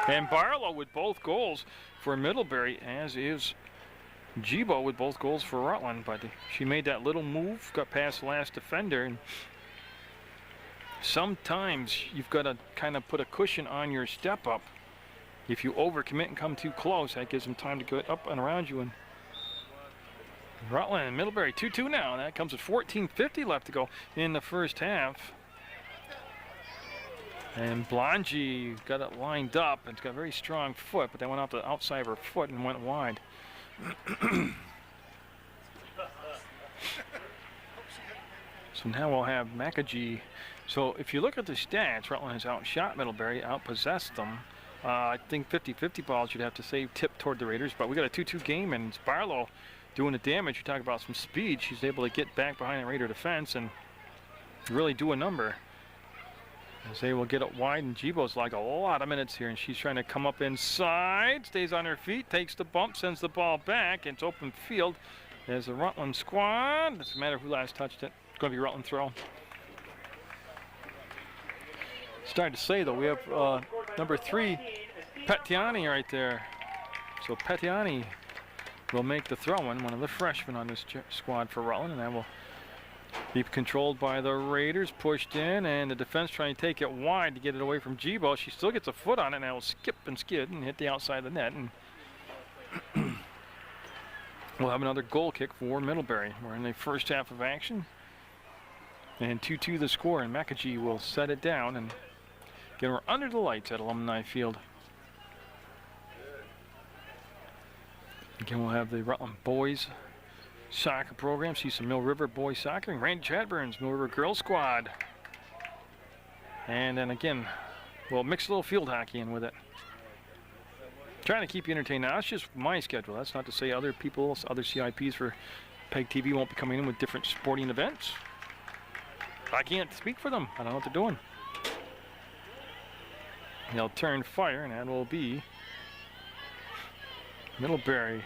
And Barlow with both goals for Middlebury, as is Jibo with both goals for Rutland, but she made that little move, got past the last defender, and sometimes you've got to kind of put a cushion on your step up. If you overcommit and come too close, that gives them time to get up and around you. And Rutland and Middlebury 2-2 now, and that comes with 14:50 left to go in the first half. And Blongi got it lined up, and it's got a very strong foot, but that went off the outside of her foot and went wide. So now we'll have McAgee. So if you look at the stats, Rutland has outshot Middlebury, outpossessed them. I think 50-50 balls you'd have to say tip toward the Raiders, but we got a 2-2 game, and it's Barlow doing the damage. You talk about some speed. She's able to get back behind the Raider defense and really do a number. As they will get it wide, and Jibo's like a lot of minutes here, and she's trying to come up inside, stays on her feet, takes the bump, sends the ball back, and it's open field. There's the Rutland squad. Doesn't matter who last touched it. It's going to be Rutland throw. Starting to say, though, we have number 3, Petiani right there. So Petiani will make the throw-in, one of the freshmen on this squad for Rutland, and that will be controlled by the Raiders, pushed in, and the defense trying to take it wide to get it away from Jibo. She still gets a foot on it, and that will skip and skid and hit the outside of the net. And we'll have another goal kick for Middlebury. We're in the first half of action, and 2-2 the score, and McAgee will set it down and get her under the lights at Alumni Field. Again, we'll have the Rutland boys soccer program. See some Mill River boys soccer, and Randy Chadburn's Mill River girls squad. And then again, we'll mix a little field hockey in with it. Trying to keep you entertained. Now, that's just my schedule. That's not to say other people, other CIPs for PEGTV won't be coming in with different sporting events. I can't speak for them. I don't know what they're doing. They'll turn fire, and that will be Middlebury.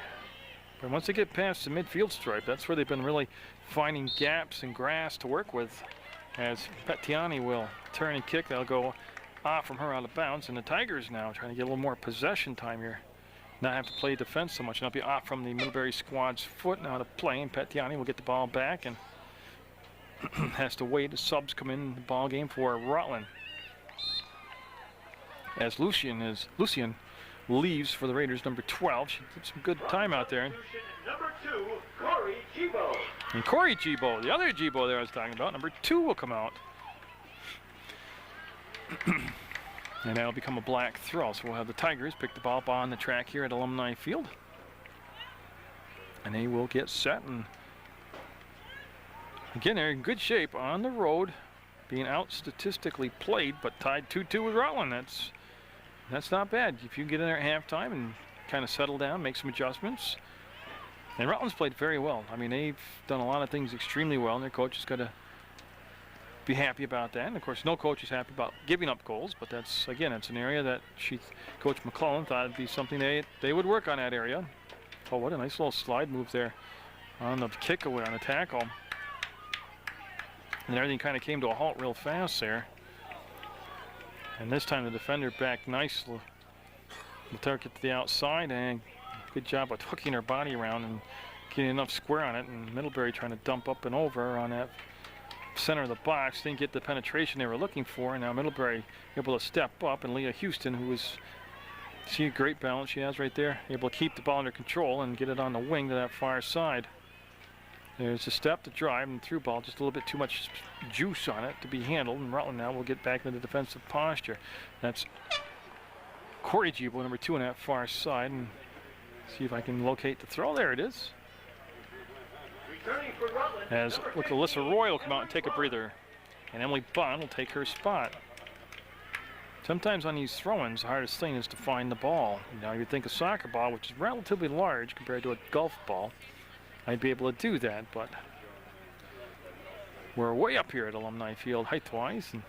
But once they get past the midfield stripe, that's where they've been really finding gaps and grass to work with. As Petiani will turn and kick, they'll go off from her out of bounds. And the Tigers now trying to get a little more possession time here. Not have to play defense so much. Not be off from the Middlebury squad's foot now to play. And Petiani will get the ball back and has to wait as subs come in the ball game for Rutland. As Lucian leaves for the Raiders, number 12. She did some good time out there.
Number 2, Corey Jibo.
And Corey Gibo, the other Gibo there I was talking about, number 2 will come out. And that'll become a black throw. So we'll have the Tigers pick the ball up on the track here at Alumni Field. And they will get set. And again, they're in good shape on the road, being out statistically played, but tied 2-2 with Rutland. That's not bad. If you get in there at halftime and kind of settle down, make some adjustments. And Rutland's played very well. I mean, they've done a lot of things extremely well, and their coach has got to be happy about that. And of course, no coach is happy about giving up goals, but that's, again, it's an area that Coach McClellan thought it'd be something they would work on that area. Oh, what a nice little slide move there on the kick away, on the tackle. And everything kind of came to a halt real fast there. And this time the defender back nicely. The target to the outside, and good job of hooking her body around and getting enough square on it. And Middlebury trying to dump up and over on that center of the box. Didn't get the penetration they were looking for. And now Middlebury able to step up, and Leah Houston, who was, see a great balance she has right there, able to keep the ball under control and get it on the wing to that far side. There's a step to drive and through ball, just a little bit too much juice on it to be handled. And Rutland now will get back into the defensive posture. That's Corey Gibo, number 2 on that far side, and see if I can locate the throw. There it is. As look, Alyssa Roy will come out and take a breather, and Emily Bond will take her spot. Sometimes on these throw-ins, the hardest thing is to find the ball. Now you'd think a soccer ball, which is relatively large compared to a golf ball, I'd be able to do that, but we're way up here at Alumni Field height-wise. And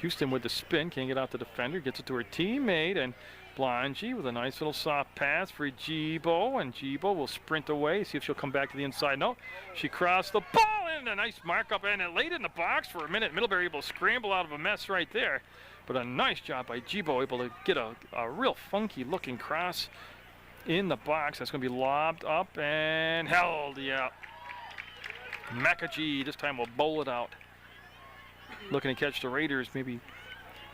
Houston with the spin, can't get out the defender, gets it to her teammate, and Blongie with a nice little soft pass for Gibo, and Gibo will sprint away, see if she'll come back to the inside. No, she crossed the ball, and a nice mark-up, and it laid in the box for a minute. Middlebury able to scramble out of a mess right there, but a nice job by Gibo, able to get a real funky-looking cross in the box. That's going to be lobbed up and held, yeah. McAgee this time will bowl it out. Looking to catch the Raiders, maybe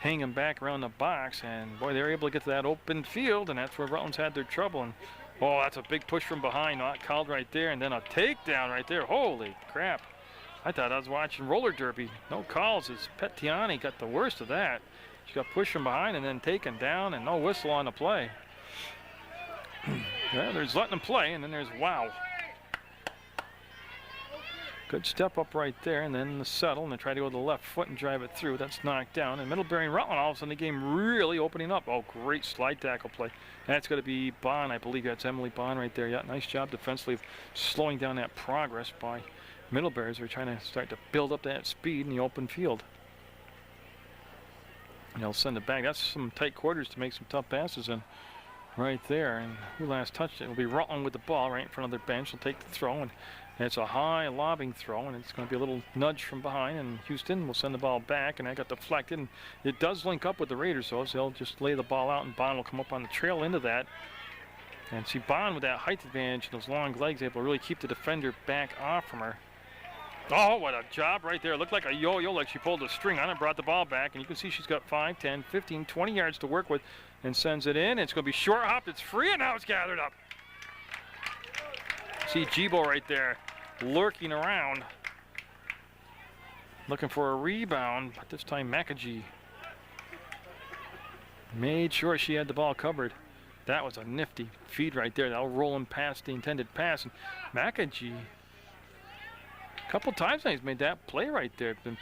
hanging back around the box, and boy, they're able to get to that open field, and that's where Rutland's had their trouble. And oh, that's a big push from behind, not called right there, and then a takedown right there. Holy crap. I thought I was watching roller derby. No calls as Petiani got the worst of that. She got pushed from behind and then taken down, and no whistle on the play. Yeah, there's letting them play, and then there's wow. Good step up right there, and then the settle, and they try to go to the left foot and drive it through. That's knocked down, and Middlebury and Rutland all of a sudden the game really opening up. Oh, great slide tackle play. And that's going to be Bond, I believe. That's Emily Bond right there. Yeah, nice job defensively of slowing down that progress by Middlebury as they're trying to start to build up that speed in the open field. And they'll send it back. That's some tight quarters to make some tough passes in. Right there, and who last touched it? It'll be Rutland with the ball right in front of their bench. They'll take the throw, and it's a high lobbing throw, and it's going to be a little nudge from behind, and Houston will send the ball back, and that got deflected. And it does link up with the Raiders, so they'll just lay the ball out, and Bond will come up on the trail into that. And see Bond with that height advantage and those long legs, able to really keep the defender back off from her. Oh, what a job right there. It looked like a yo-yo, like she pulled the string on it, brought the ball back, and you can see she's got 5, 10, 15, 20 yards to work with, and sends it in. It's going to be short hopped. It's free, and now it's gathered up. See Gibo right there lurking around, looking for a rebound, but this time McAgee made sure she had the ball covered. That was a nifty feed right there. That'll roll him past the intended pass. And McAgee, a couple times now he's made that play right there. Been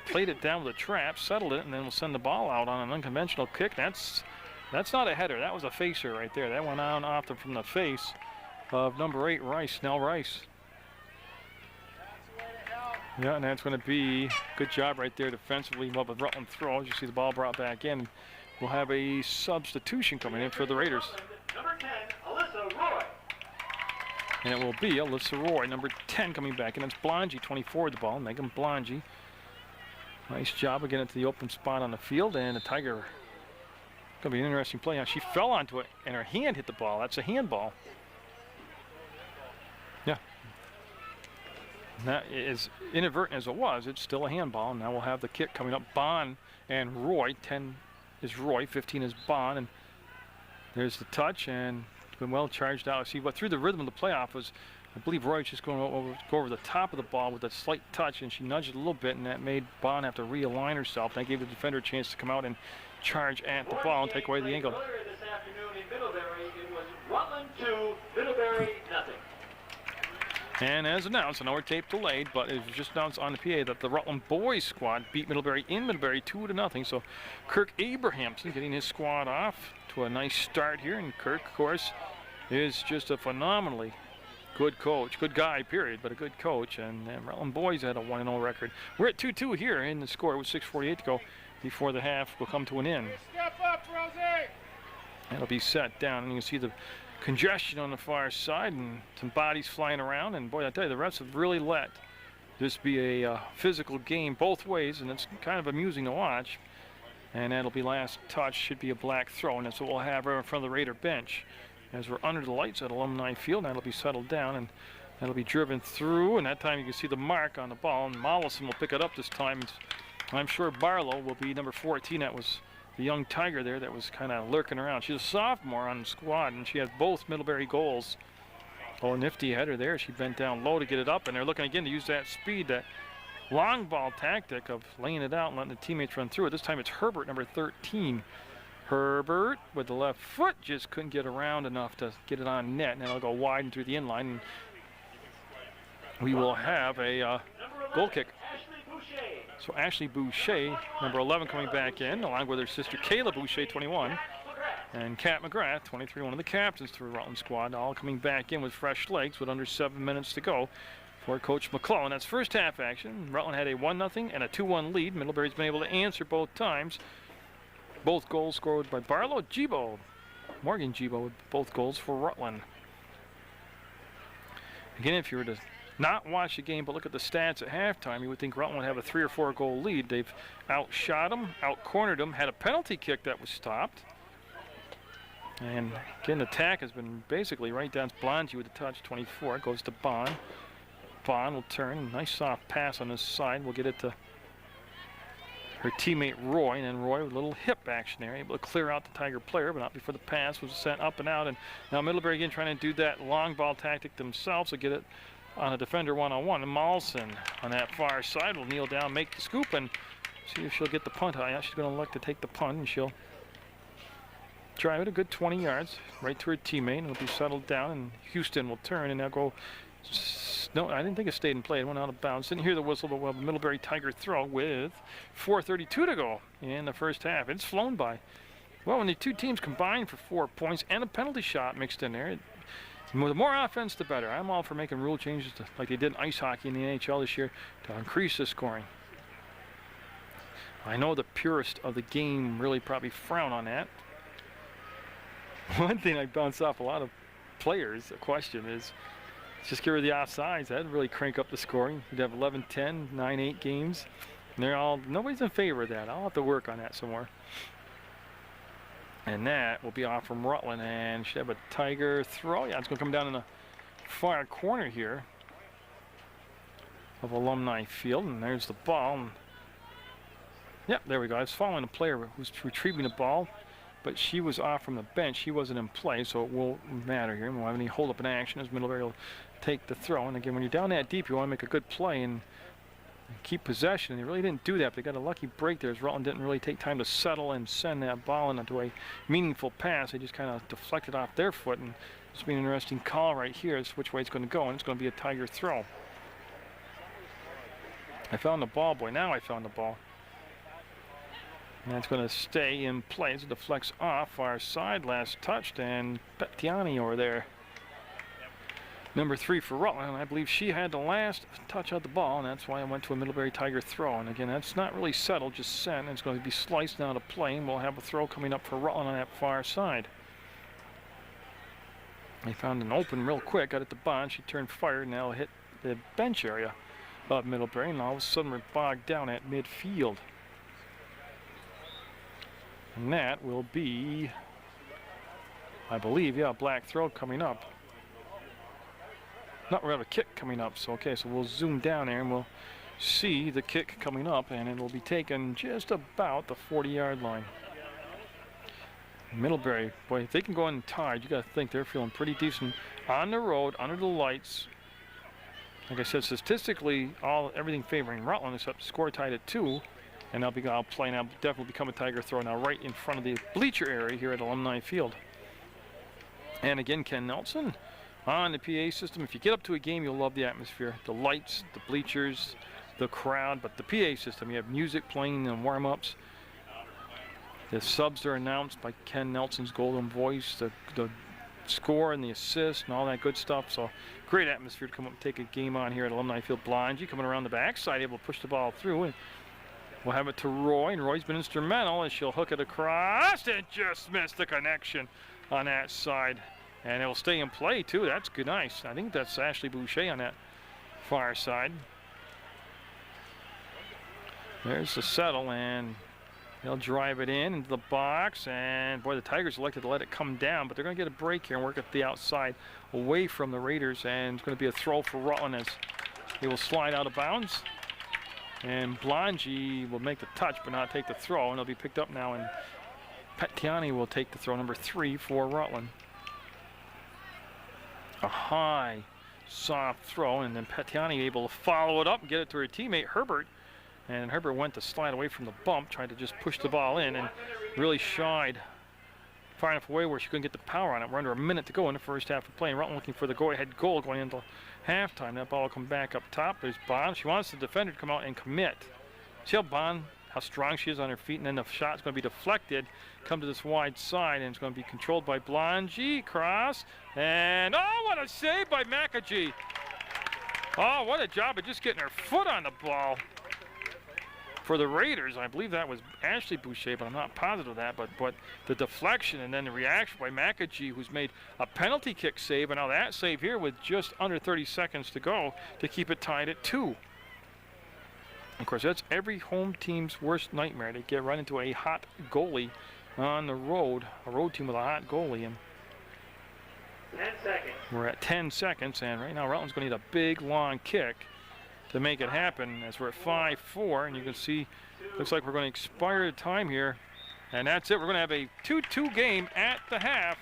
played it down with a trap, settled it, and then we'll send the ball out on an unconventional kick. That's not a header. That was a facer right there. That went on off from the face of number 8, Rice, Nell Rice. Yeah, and that's going to be good job right there defensively. Well, with Rutland throws, you see the ball brought back in. We'll have a substitution coming in for the Raiders.
Number 10, Alyssa Roy.
And it will be Alyssa Roy, number 10, coming back. And it's Blongie, 24, with the ball. Megan Blongie. Nice job of getting it to the open spot on the field. And the Tiger, going to be an interesting play. Now, she fell onto it, and her hand hit the ball. That's a handball. Yeah. And that is inadvertent as it was. It's still a handball. And now we'll have the kick coming up. Bond and Roy. 10 is Roy, 15 is Bond. And there's the touch, and been well charged out. See what through the rhythm of the playoff was I believe Roy was just going to go over the top of the ball with a slight touch, and she nudged it a little bit, and that made Bond have to realign herself. That gave the defender a chance to come out and charge at the ball and take away the angle.
Earlier this afternoon in Middlebury, it was Rutland 2, Middlebury nothing.
And as announced, I know we're tape delayed, but it was just announced on the PA that the Rutland boys squad beat Middlebury in Middlebury 2-0. So Kirk Abrahamson getting his squad off to a nice start here. And Kirk, of course, is just a phenomenally good coach, good guy, period, but a good coach. And Rutland boys had a 1-0 record. We're at 2-2 here in the score with 6:48 to go before the half will come to an end.
Step up, Rosie!
That'll be set down, and you can see the congestion on the far side and some bodies flying around. And boy, I tell you, the refs have really let this be a physical game both ways, and it's kind of amusing to watch. And that'll be last touch, should be a black throw, and that's what we'll have right in front of the Raider bench as we're under the lights at Alumni Field. And that'll be settled down, and that'll be driven through, and that time you can see the mark on the ball, and Mollison will pick it up this time. I'm sure Barlow will be number 14. That was the young Tiger there that was kind of lurking around. She's a sophomore on the squad, and she has both Middlebury goals. Oh, nifty header there. She bent down low to get it up, and they're looking again to use that speed, that long ball tactic of laying it out and letting the teammates run through it. This time it's Herbert, number 13. Herbert with the left foot just couldn't get around enough to get it on net, and it'll go wide and through the inline. And we will have a goal kick. So Ashley Boucher, number 11, coming back in, along with her sister Kayla Boucher, 21, and Kat McGrath, 23, one of the captains to the Rutland squad, all coming back in with fresh legs with under 7 minutes to go for Coach McClellan. That's first half action. Rutland had a 1-0 and a 2-1 lead. Middlebury's been able to answer both times. Both goals scored by Barlow. Morgan Gibo with both goals for Rutland. Again, if you were to not watch the game but look at the stats at halftime, you would think Rutland would have a 3 or 4 goal lead. They've outshot them, out-cornered them, had a penalty kick that was stopped. And again, the attack has been basically right down. Blonji with the touch, 24, it goes to Bond. Bond will turn, nice soft pass on this side. We'll get it to her teammate Roy, and then Roy with a little hip action there, able to clear out the Tiger player, but not before the pass was sent up and out. And now Middlebury again trying to do that long ball tactic themselves to get it on a defender one-on-one. And Mollison on that far side will kneel down, make the scoop, and see if she'll get the punt. She's going to look to take the punt, and she'll drive it a good 20 yards right to her teammate, and it'll be settled down, and Houston will turn, and they'll go. No, I didn't think it stayed in play. It went out of bounds. Didn't hear the whistle, but we'll have a Middlebury Tiger throw with 4:32 to go in the first half. It's flown by. Well, when the two teams combined for 4 points and a penalty shot mixed in there, the more offense, the better. I'm all for making rule changes like they did in ice hockey in the NHL this year to increase the scoring. I know the purist of the game really probably frown on that. One thing I bounce off a lot of players, the question is, just get rid of the offsides. That'd really crank up the scoring. You'd have 11-10, 9-8 games. And nobody's in favor of that. I'll have to work on that some more. And that will be off from Rutland, and should have a Tiger throw. Yeah, it's going to come down in the far corner here of Alumni Field, and there's the ball. And yep, there we go. I was following a player who's retrieving the ball, but she was off from the bench. She wasn't in play, so it won't matter here. We won't have any hold-up in action as Middlebury will take the throw. And again, when you're down that deep, you want to make a good play and keep possession. They really didn't do that, but they got a lucky break there as Rutland didn't really take time to settle and send that ball into a meaningful pass. They just kind of deflected off their foot, and it's been an interesting call right here as to which way it's going to go, and it's going to be a Tiger throw. I found the ball, boy. Now I found the ball. And that's going to stay in place. It deflects off far side, last touched, and Bettiani over there. Number 3 for Rutland, and I believe she had the last touch of the ball, and that's why I went to a Middlebury Tiger throw. And again, that's not really settled, just sent. It's going to be sliced now to play, and we'll have a throw coming up for Rutland on that far side. They found an open real quick, got it to Bond. She turned fire, and now hit the bench area of Middlebury, and all of a sudden we're bogged down at midfield. And that will be, I believe, yeah, a black throw coming up. We have a kick coming up, so okay, so we'll zoom down there and we'll see the kick coming up, and it will be taken just about the 40-yard line. Middlebury, boy, if they can go in tied, you got to think they're feeling pretty decent on the road, under the lights, Like I said, statistically, everything favoring Rutland except the score tied at 2. And I'll play now, definitely become a Tiger throw now right in front of the bleacher area here at Alumni Field. And again, Ken Nelson on the PA system. If you get up to a game, you'll love the atmosphere. The lights, the bleachers, the crowd, but the PA system, you have music playing and warm-ups. The subs are announced by Ken Nelson's golden voice, the score and the assist and all that good stuff. So great atmosphere to come up and take a game on here at Alumni Field. Blondie coming around the backside, able to push the ball through. And we'll have it to Roy, and Roy's been instrumental as she'll hook it across and just missed the connection on that side. And it'll stay in play too. That's good, nice. I think that's Ashley Boucher on that far side. There's the settle, and they'll drive it in into the box, and boy, the Tigers elected to let it come down, but they're going to get a break here and work at the outside away from the Raiders, and it's going to be a throw for Rutland as they will slide out of bounds. And Blongie will make the touch but not take the throw, and it'll be picked up now, and Petiani will take the throw, number 3 for Rutland. A high, soft throw, and then Petiani able to follow it up and get it to her teammate Herbert. And Herbert went to slide away from the bump, tried to just push the ball in, and really shied far enough away where she couldn't get the power on it. We're under a minute to go in the first half of play, and Rutland looking for the go-ahead goal going into halftime. That ball will come back up top. There's Bond. She wants the defender to come out and commit. See how strong she is on her feet, and then the shot's going to be deflected, come to this wide side, and it's going to be controlled by Blongie. Cross, and oh, what a save by McAgee. Oh, what a job of just getting her foot on the ball. For the Raiders, I believe that was Ashley Boucher, but I'm not positive of that. But the deflection and then the reaction by McAgee, who's made a penalty kick save, and now that save here with just under 30 seconds to go to keep it tied at 2. Of course, that's every home team's worst nightmare. They get run into a hot goalie on the road, a road team with a hot goalie. And
10 seconds.
We're at 10 seconds, and right now Rutland's going to need a big, long kick to make it happen as we're at 5-4, and you can see looks like we're going to expire the time here, and that's it. We're going to have a 2-2 game at the half,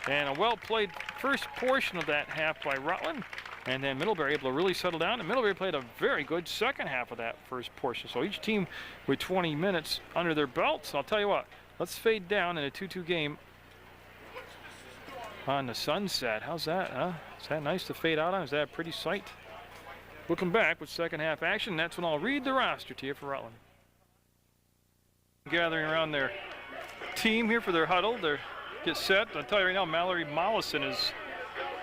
and a well-played first portion of that half by Rutland, and then Middlebury able to really settle down, and Middlebury played a very good second half of that first portion. So each team with 20 minutes under their belts. I'll tell you what, let's fade down in a 2-2 game on the sunset. How's that, huh? Is that nice to fade out on? Is that a pretty sight? We'll come back with second half action. That's when I'll read the roster to you for Rutland. Gathering around their team here for their huddle. They get set. I'll tell you right now, Mallory Mollison is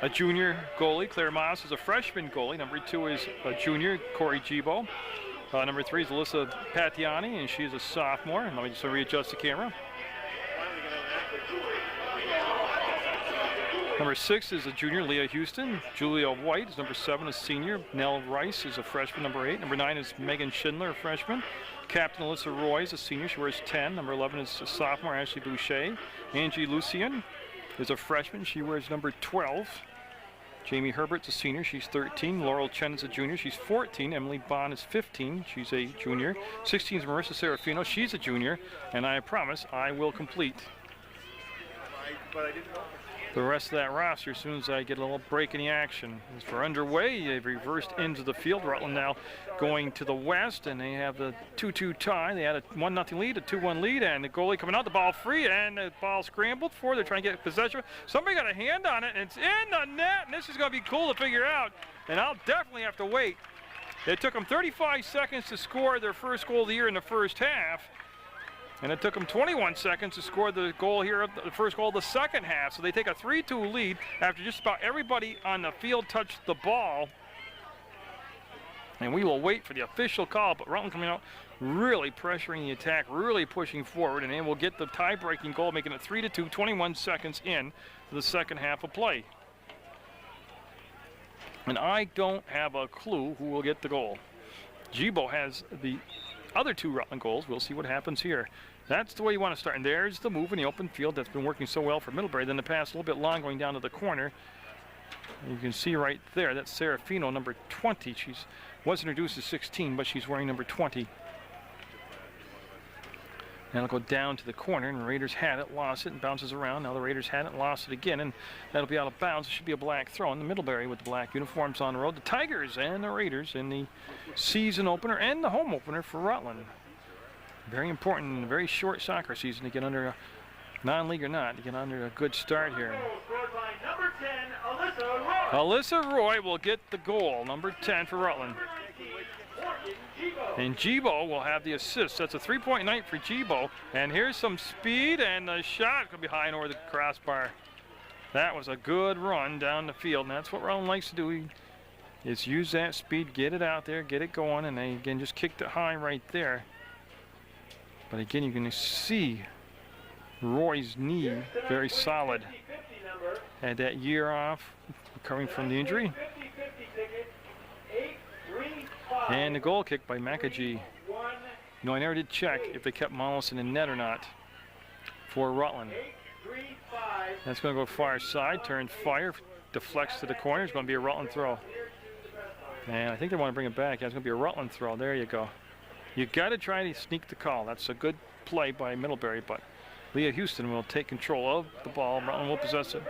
a junior goalie. Claire Moss is a freshman goalie. Number 2 is a junior, Corey Gibo. Number 3 is Alyssa Patiani, and she is a sophomore. And let me just readjust the camera. Number 6 is a junior, Leah Houston. Julia White is number 7, a senior. Nell Rice is a freshman, number 8. Number 9 is Megan Schindler, a freshman. Captain Alyssa Roy is a senior. She wears 10. Number 11 is a sophomore, Ashley Boucher. Angie Lucian is a freshman. She wears number 12. Jamie Herbert's a senior. She's 13. Laurel Chen is a junior. She's 14. Emily Bond is 15. She's a junior. 16 is Marissa Serafino. She's a junior. And I promise I will complete the rest of that roster as soon as I get a little break in the action. As we're underway, they've reversed into the field. Rutland now going to the west, and they have the 2-2 tie. They had a 1-0 lead, a 2-1 lead, and the goalie coming out, the ball free, and the ball scrambled for. They're trying to get possession. Somebody got a hand on it, and it's in the net, and this is going to be cool to figure out, and I'll definitely have to wait. It took them 35 seconds to score their first goal of the year in the first half. And it took them 21 seconds to score the goal here, the first goal of the second half. So they take a 3-2 lead after just about everybody on the field touched the ball. And we will wait for the official call, but Rutland coming out really pressuring the attack, really pushing forward, and then we'll get the tie-breaking goal, making it 3-2, 21 seconds in to the second half of play. And I don't have a clue who will get the goal. Gibo has the other 2 Rutland goals. We'll see what happens here. That's the way you want to start. And there's the move in the open field that's been working so well for Middlebury. Then the pass a little bit long going down to the corner. And you can see right there, that's Serafino, number 20. She was introduced as 16, but she's wearing number 20. And it'll go down to the corner, and the Raiders had it, lost it, and bounces around. Now the Raiders had it, lost it again, and that'll be out of bounds. It should be a black throw in the Middlebury with the black uniforms on the road. The Tigers and the Raiders in the season opener and the home opener for Rutland. Very important, very short soccer season to get under a non-league or not, to get under a good start here.
Scored by number 10, Alyssa Roy.
Alyssa Roy will get the goal, number 10 for Rutland.
Number 19, Morgan Gibo.
And Gibo will have the assist. That's a three-point night for Gibo. And here's some speed, and the shot could be high and over the crossbar. That was a good run down the field, and that's what Rutland likes to do. Is use that speed, get it out there, get it going, and they again just kicked it high right there. But again, you can see Roy's knee very solid.
50-50 number.
Had that year off, recovering from the injury.
50-50 ticket, 8-3-5.
And the goal kick by McAgee.
1,
No, I never did check if they kept Mollison in net or not for Rutland.
8-3-5.
That's going to go far side, turn fire, deflects to the corner. It's going to be a Rutland throw. And I think they want to bring it back. Yeah, it's going to be a Rutland throw. There you go. You got to try to sneak the call. That's a good play by Middlebury, but Leah Houston will take control of the ball. Rutland will possess it.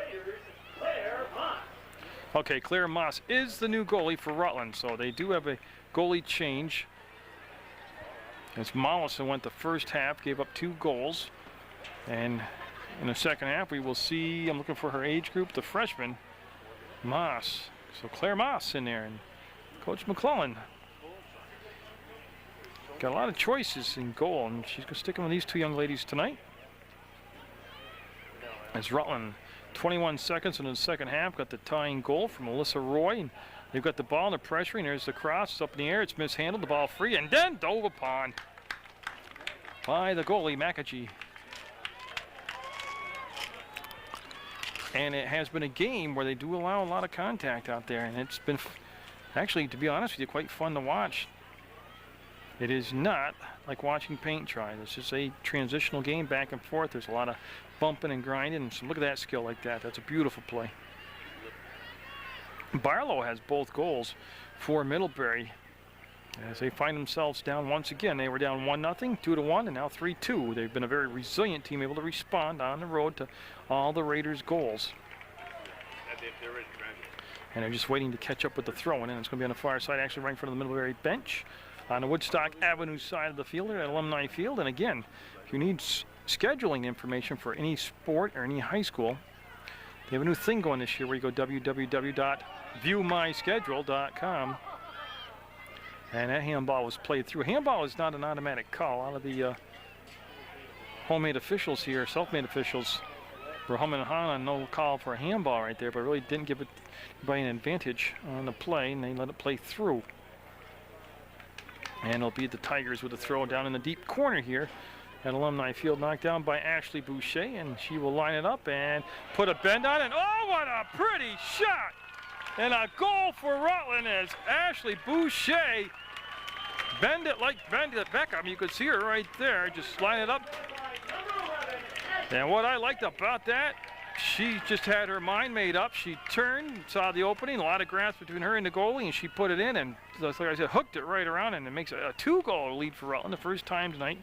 Claire Moss.
Okay, Claire Moss is the new goalie for Rutland, so they do have a goalie change. As Mollison went the first half, gave up 2 goals. And in the second half, we will see, I'm looking for her age group, the freshman, Moss. So Claire Moss in there, and Coach McClellan. Got a lot of choices in goal, and she's going to stick with these 2 young ladies tonight. As Rutland, 21 seconds into the second half, got the tying goal from Alyssa Roy. And they've got the ball in the pressure, and there's the cross. It's up in the air. It's mishandled. The ball free, and then dove upon by the goalie, McAgee. And it has been a game where they do allow a lot of contact out there, and it's been, actually, to be honest with you, quite fun to watch. It is not like watching paint dry. This is a transitional game back and forth. There's a lot of bumping and grinding. And so look at that skill like that. That's a beautiful play. Barlow has both goals for Middlebury as they find themselves down once again. They were down 1-0, 2-1, and now 3-2. They've been a very resilient team, able to respond on the road to all the Raiders' goals. And they're just waiting to catch up with the throw-in, and it's going to be on the far side, actually right in front of the Middlebury bench on the Woodstock Avenue side of the field, at Alumni Field. And again, if you need scheduling information for any sport or any high school, they have a new thing going this year where you go www.viewmyschedule.com. And that handball was played through. Handball is not an automatic call. Out of the homemade officials here, self-made officials, were humming and hawing on no call for a handball right there, but really didn't give it by an advantage on the play, and they let it play through. And it'll be the Tigers with a throw down in the deep corner here at Alumni Field, knocked down by Ashley Boucher, and she will line it up and put a bend on it. Oh, what a pretty shot! And a goal for Rutland as Ashley Boucher bend it Beckham. You could see her right there, just line it up. And what I liked about that, she just had her mind made up. She turned, saw the opening, a lot of grasp between her and the goalie, and she put it in, and like I said, hooked it right around, and it makes a 2-goal lead for Rutland, the first time tonight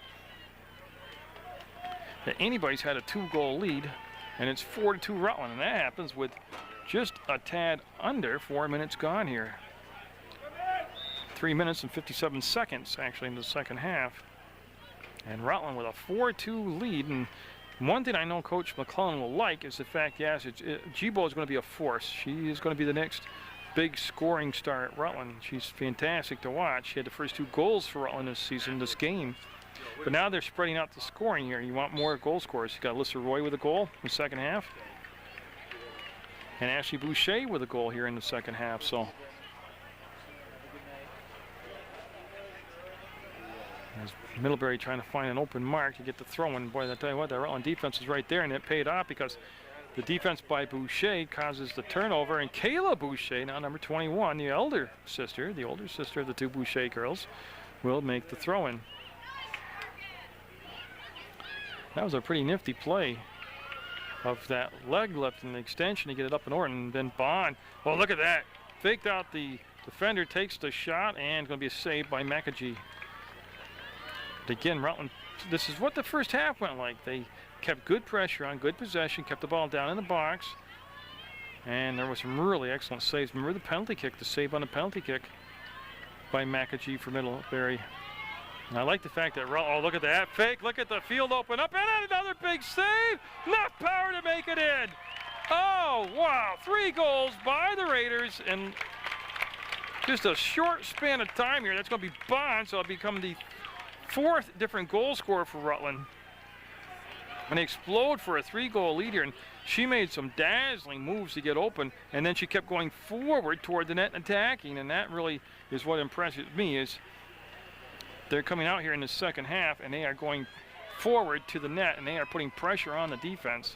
that anybody's had a 2-goal lead, and it's 4-2 Rutland, and that happens with just a tad under 4 minutes gone here. 3 minutes and 57 seconds actually in the second half, and Rutland with a 4-2 lead. And one thing I know Coach McClellan will like is the fact, yes, Gibo is going to be a force. She is going to be the next big scoring star at Rutland. She's fantastic to watch. She had the first 2 goals for Rutland this season, this game. But now they're spreading out the scoring here. You want more goal scorers. You got Alyssa Roy with a goal in the second half, and Ashley Boucher with a goal here in the second half. So as Middlebury trying to find an open mark to get the throw in. Boy, I tell you what, the Rutland defense is right there, and it paid off because the defense by Boucher causes the turnover, and Kayla Boucher, now number 21, the older sister of the 2 Boucher girls, will make the throw in. That was a pretty nifty play of that leg lift and the extension to get it up and over, and then Bond. Well, look at that. Faked out the defender, takes the shot, and going to be a save by McAgee. But again, Rutland, this is what the first half went like. They kept good pressure on, good possession, kept the ball down in the box. And there was some really excellent saves. Remember the penalty kick, the save on the penalty kick by McAgee for Middlebury. And I like the fact that, oh, look at that fake. Look at the field open up, and another big save. Enough power to make it in. Oh, wow. 3 goals by the Raiders in just a short span of time here. That's going to be Bond, so it'll become the 4th different goal scorer for Rutland. And they explode for a 3-goal lead here. And she made some dazzling moves to get open, and then she kept going forward toward the net and attacking, and that really is what impresses me. Is they're coming out here in the second half, and they are going forward to the net, and they are putting pressure on the defense.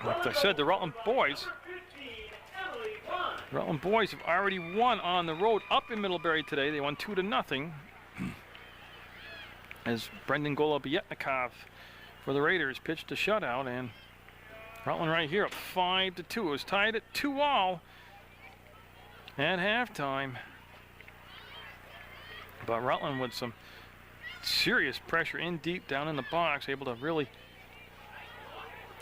Like I said, the Rutland boys have already won on the road up in Middlebury today. They won 2-0. As Brendan Golobietnikov for the Raiders pitched a shutout, and Rutland right here up 5-2. It was tied at 2-all at halftime. But Rutland with some serious pressure in deep down in the box, able to really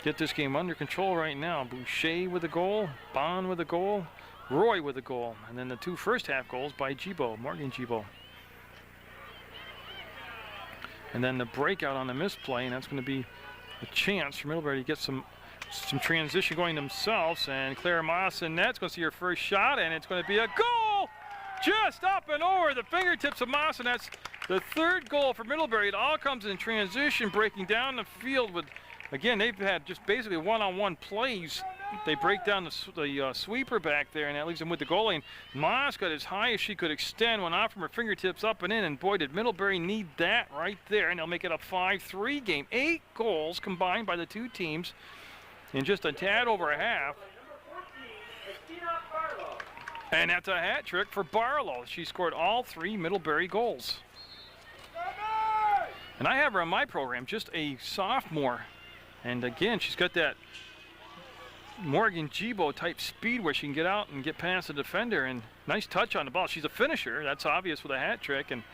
get this game under control right now. Boucher with a goal, Bond with a goal, Roy with a goal, and then the 2 first half goals by Morgan Gibo. And then the breakout on the misplay, and that's going to be a chance for Middlebury to get some transition going themselves. And Claire Moss in net's going to see her first shot, and it's going to be a goal just up and over the fingertips of Moss, and that's the 3rd goal for Middlebury. It all comes in transition, breaking down the field with, again, they've had just basically one-on-one plays. They break down the sweeper back there, and that leaves them with the goalie. And Moss got as high as she could extend, went off from her fingertips up and in, and boy, did Middlebury need that right there. And they'll make it a 5-3 game. 8 goals combined by the 2 teams in just a tad over a half. And that's a hat trick for Barlow. She scored all 3 Middlebury goals. And I have her on my program, just a sophomore. And again, she's got that Morgan Gibo type speed where she can get out and get past the defender, and nice touch on the ball. She's a finisher, that's obvious with a hat trick, and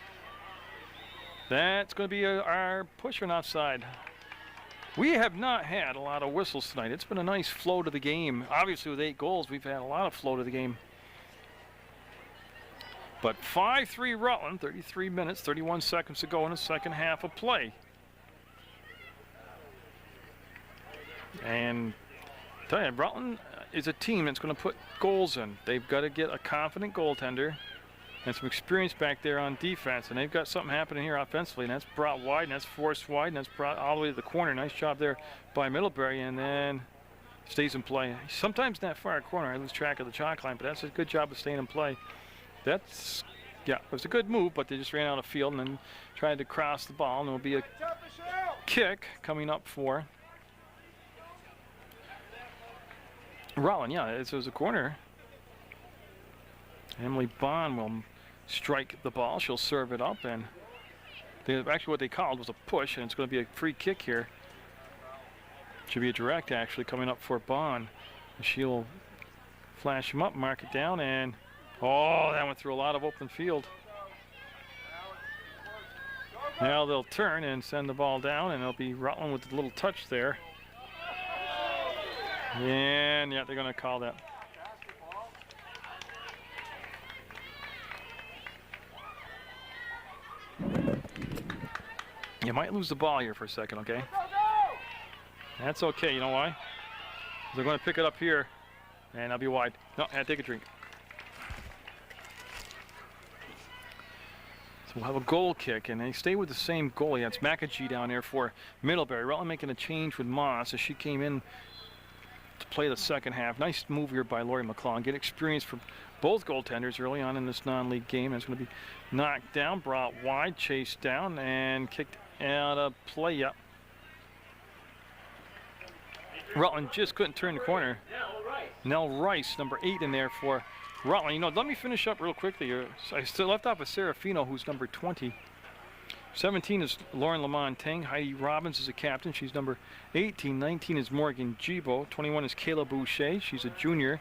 that's going to be our push run offside. We have not had a lot of whistles tonight. It's been a nice flow to the game. Obviously with 8 goals, we've had a lot of flow to the game. But 5-3 Rutland, 33 minutes, 31 seconds to go in the second half of play. And tell you, Rutland is a team that's going to put goals in. They've got to get a confident goaltender and some experience back there on defense, and they've got something happening here offensively, and that's brought wide, and that's forced wide, and that's brought all the way to the corner. Nice job there by Middlebury, and then stays in play. Sometimes in that far corner, I lose track of the chalk line, but that's a good job of staying in play. That's, yeah, it was a good move, but they just ran out of field and then tried to cross the ball, and there'll be a kick coming up for Rutland. Yeah, it was a corner. Emily Bond will strike the ball. She'll serve it up, and actually what they called was a push, and it's going to be a free kick here. Should be a direct actually coming up for Bond. She'll flash him up, mark it down, and oh, that went through a lot of open field. Now they'll turn and send the ball down, and it'll be Rutland with a little touch there. And yeah, they're going to call that. You might lose the ball here for a second, okay? That's okay, you know why? They're going to pick it up here, and I'll be wide. No, I had to take a drink. So we'll have a goal kick, and they stay with the same goalie. That's McAgee down there for Middlebury. Rutland making a change with Moss as she came in to play the second half. Nice move here by Lori McClellan. Get experience for both goaltenders early on in this non-league game. It's going to be knocked down, brought wide, chased down, and kicked out of play. Yep. Rutland just couldn't turn the corner. Nell Rice, number 8 in there for Rutland. You know, let me finish up real quickly here. I still left off with Serafino, who's number 20. 17 is Lauren Lamont Tang. Heidi Robbins is a captain. She's number 18. 19 is Morgan Gibo. 21 is Kayla Boucher. She's a junior.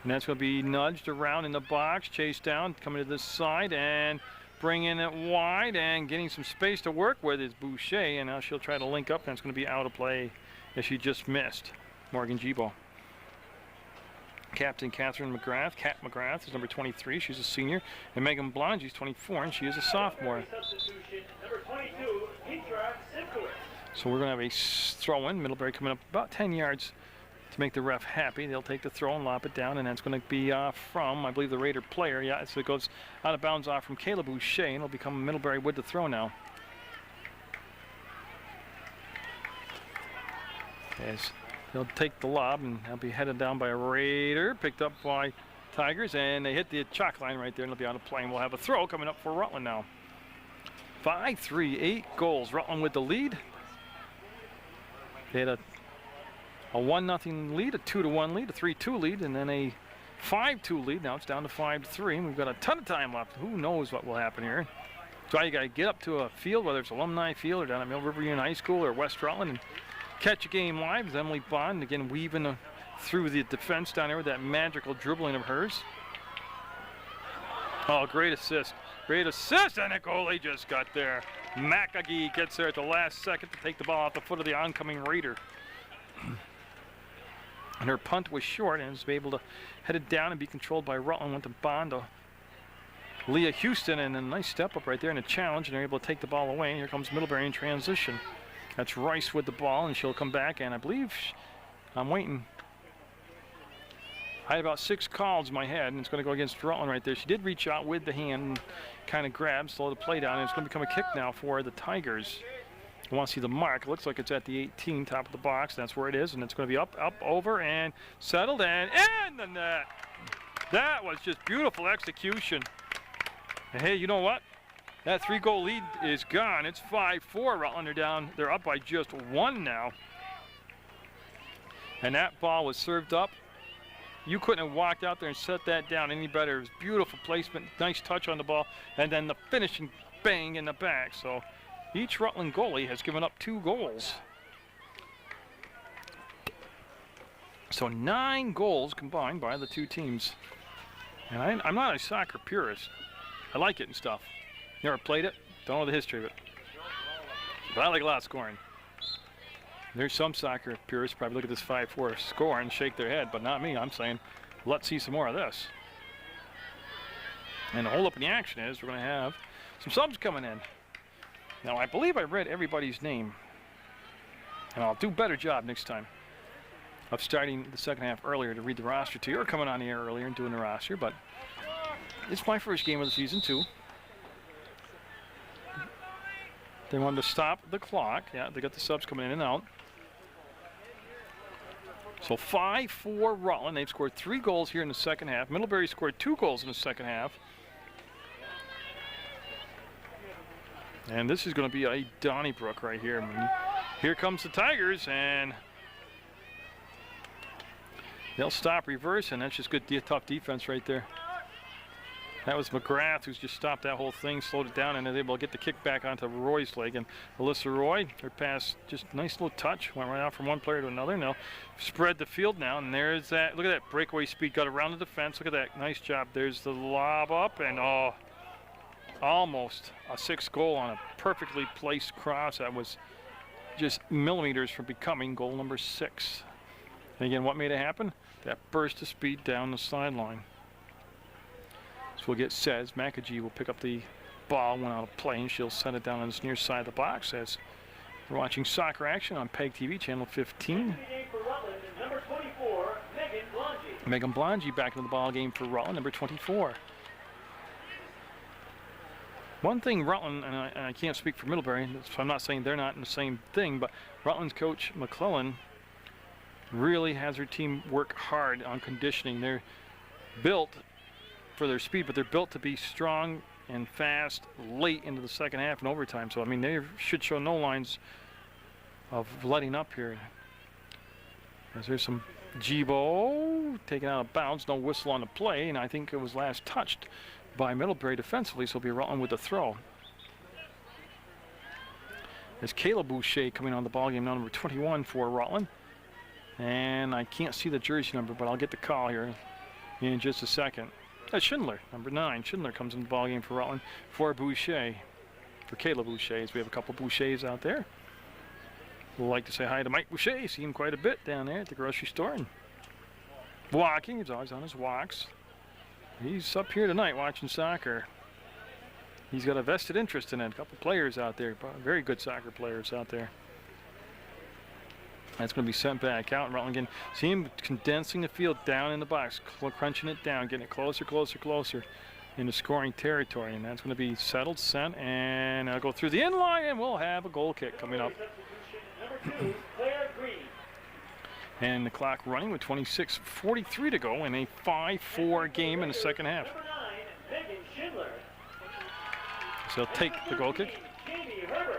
And that's going to be nudged around in the box, chased down, coming to this side, and bringing it wide and getting some space to work with is Boucher, and now she'll try to link up, and it's going to be out of play as she just missed Morgan Gibo. Captain Catherine McGrath, Kat McGrath is number 23, she's a senior, and Megan Blonge's 24, and she is a sophomore. So we're going to have a throw-in, Middlebury coming up about 10 yards to make the ref happy. They'll take the throw and lop it down, and that's going to be from, I believe, the Raider player. Yeah, so it goes out of bounds off from Kayla Boucher, and it'll become Middlebury with the throw now. As they'll take the lob, and they'll be headed down by a Raider, picked up by Tigers, and they hit the chalk line right there, and it'll be out of play. And we'll have a throw coming up for Rutland now. 5-3, 8 goals. Rutland with the lead. They had a 1-0 lead, a 2-1 lead, a 3-2 lead, and then a 5-2 lead. Now it's down to 5-3, and we've got a ton of time left. Who knows what will happen here? So you got to get up to a field, whether it's Alumni Field or down at Mill River Union High School or West Rutland, and catch a game live. As Emily Bond again weaving through the defense down there with that magical dribbling of hers. Oh, great assist. Great assist, and the goalie just got there. McAgee gets there at the last second to take the ball off the foot of the oncoming Raider. And her punt was short and was able to head it down and be controlled by Rutland. Went to Bond to Leah Houston, and a nice step up right there and a challenge, and they're able to take the ball away. And here comes Middlebury in transition. That's Rice with the ball, and she'll come back, and I believe I'm waiting. I had about 6 calls in my head, and it's going to go against Rutland right there. She did reach out with the hand and kind of grab, slow the play down, and it's going to become a kick now for the Tigers. I want to see the mark. It looks like it's at the 18, top of the box. That's where it is, and it's going to be up, over, and settled, and in the net. That was just beautiful execution. And hey, you know what? That 3-goal lead is gone. It's 5-4. Rutland are down. They're up by just 1 now. And that ball was served up. You couldn't have walked out there and set that down any better. It was beautiful placement, nice touch on the ball, and then the finishing bang in the back. So each Rutland goalie has given up 2 goals. So 9 goals combined by the 2 teams. And I'm not a soccer purist. I like it and stuff. Never played it, don't know the history of it. But I like a lot of scoring. There's some soccer purists probably look at this 5-4 score and shake their head, but not me. I'm saying, let's see some more of this. And the hold up in the action is we're going to have some subs coming in. Now, I believe I read everybody's name, and I'll do a better job next time of starting the second half earlier to read the roster to you, or coming on the air earlier and doing the roster, but it's my first game of the season, too. They wanted to stop the clock. Yeah, they got the subs coming in and out. So 5-4 Rutland. They've scored 3 goals here in the second half. Middlebury scored 2 goals in the second half. And this is going to be a Donnybrook right here. I mean, here comes the Tigers, and they'll stop, reverse, and that's just good, tough defense right there. That was McGrath who's just stopped that whole thing, slowed it down, and is able to get the kick back onto Roy's leg. And Alyssa Roy, her pass, just nice little touch, went right out from one player to another. And they'll spread the field now, and there's that. Look at that breakaway speed, got around the defense. Look at that, nice job. There's the lob up, and oh, almost a 6th goal on a perfectly placed cross. That was just millimeters from becoming goal number 6. And again, what made it happen? That burst of speed down the sideline. So we'll get Says. McAgee will pick up the ball, went out of play, and she'll send it down on this near side of the box as we're watching soccer action on PEGTV, channel 15. Megan Blonge back into the ball game for Rutland, number 24. One thing Rutland, and I can't speak for Middlebury, so I'm not saying they're not in the same thing, but Rutland's coach McClellan really has her team work hard on conditioning. They're built for their speed, but they're built to be strong and fast late into the second half and overtime. So, I mean, they should show no lines of letting up here. As there's some Gibo taken out of bounds, no whistle on the play, and I think it was last touched by Middlebury defensively, so it'll be Rutland with the throw. There's Kayla Boucher coming on the ballgame now, number 21 for Rutland. And I can't see the jersey number, but I'll get the call here. in just a second. That's Schindler, number 9. Schindler comes in the ballgame for Rutland for Boucher, for Caleb Boucher. We have a couple Bouchers out there. We'd like to say hi to Mike Boucher. See him quite a bit down there at the grocery store. And walking, he's always on his walks. He's up here tonight watching soccer. He's got a vested interest in it. A couple players out there, very good soccer players out there. That's going to be sent back out. And Rutland again, see him condensing the field down in the box, crunching it down, getting it closer, closer, closer into scoring territory. And that's going to be settled, sent, and I'll go through the end line, and we'll have a goal kick coming up. And the clock running with 26:43 to go in a 5-4 game in the second half. So they'll take the goal kick.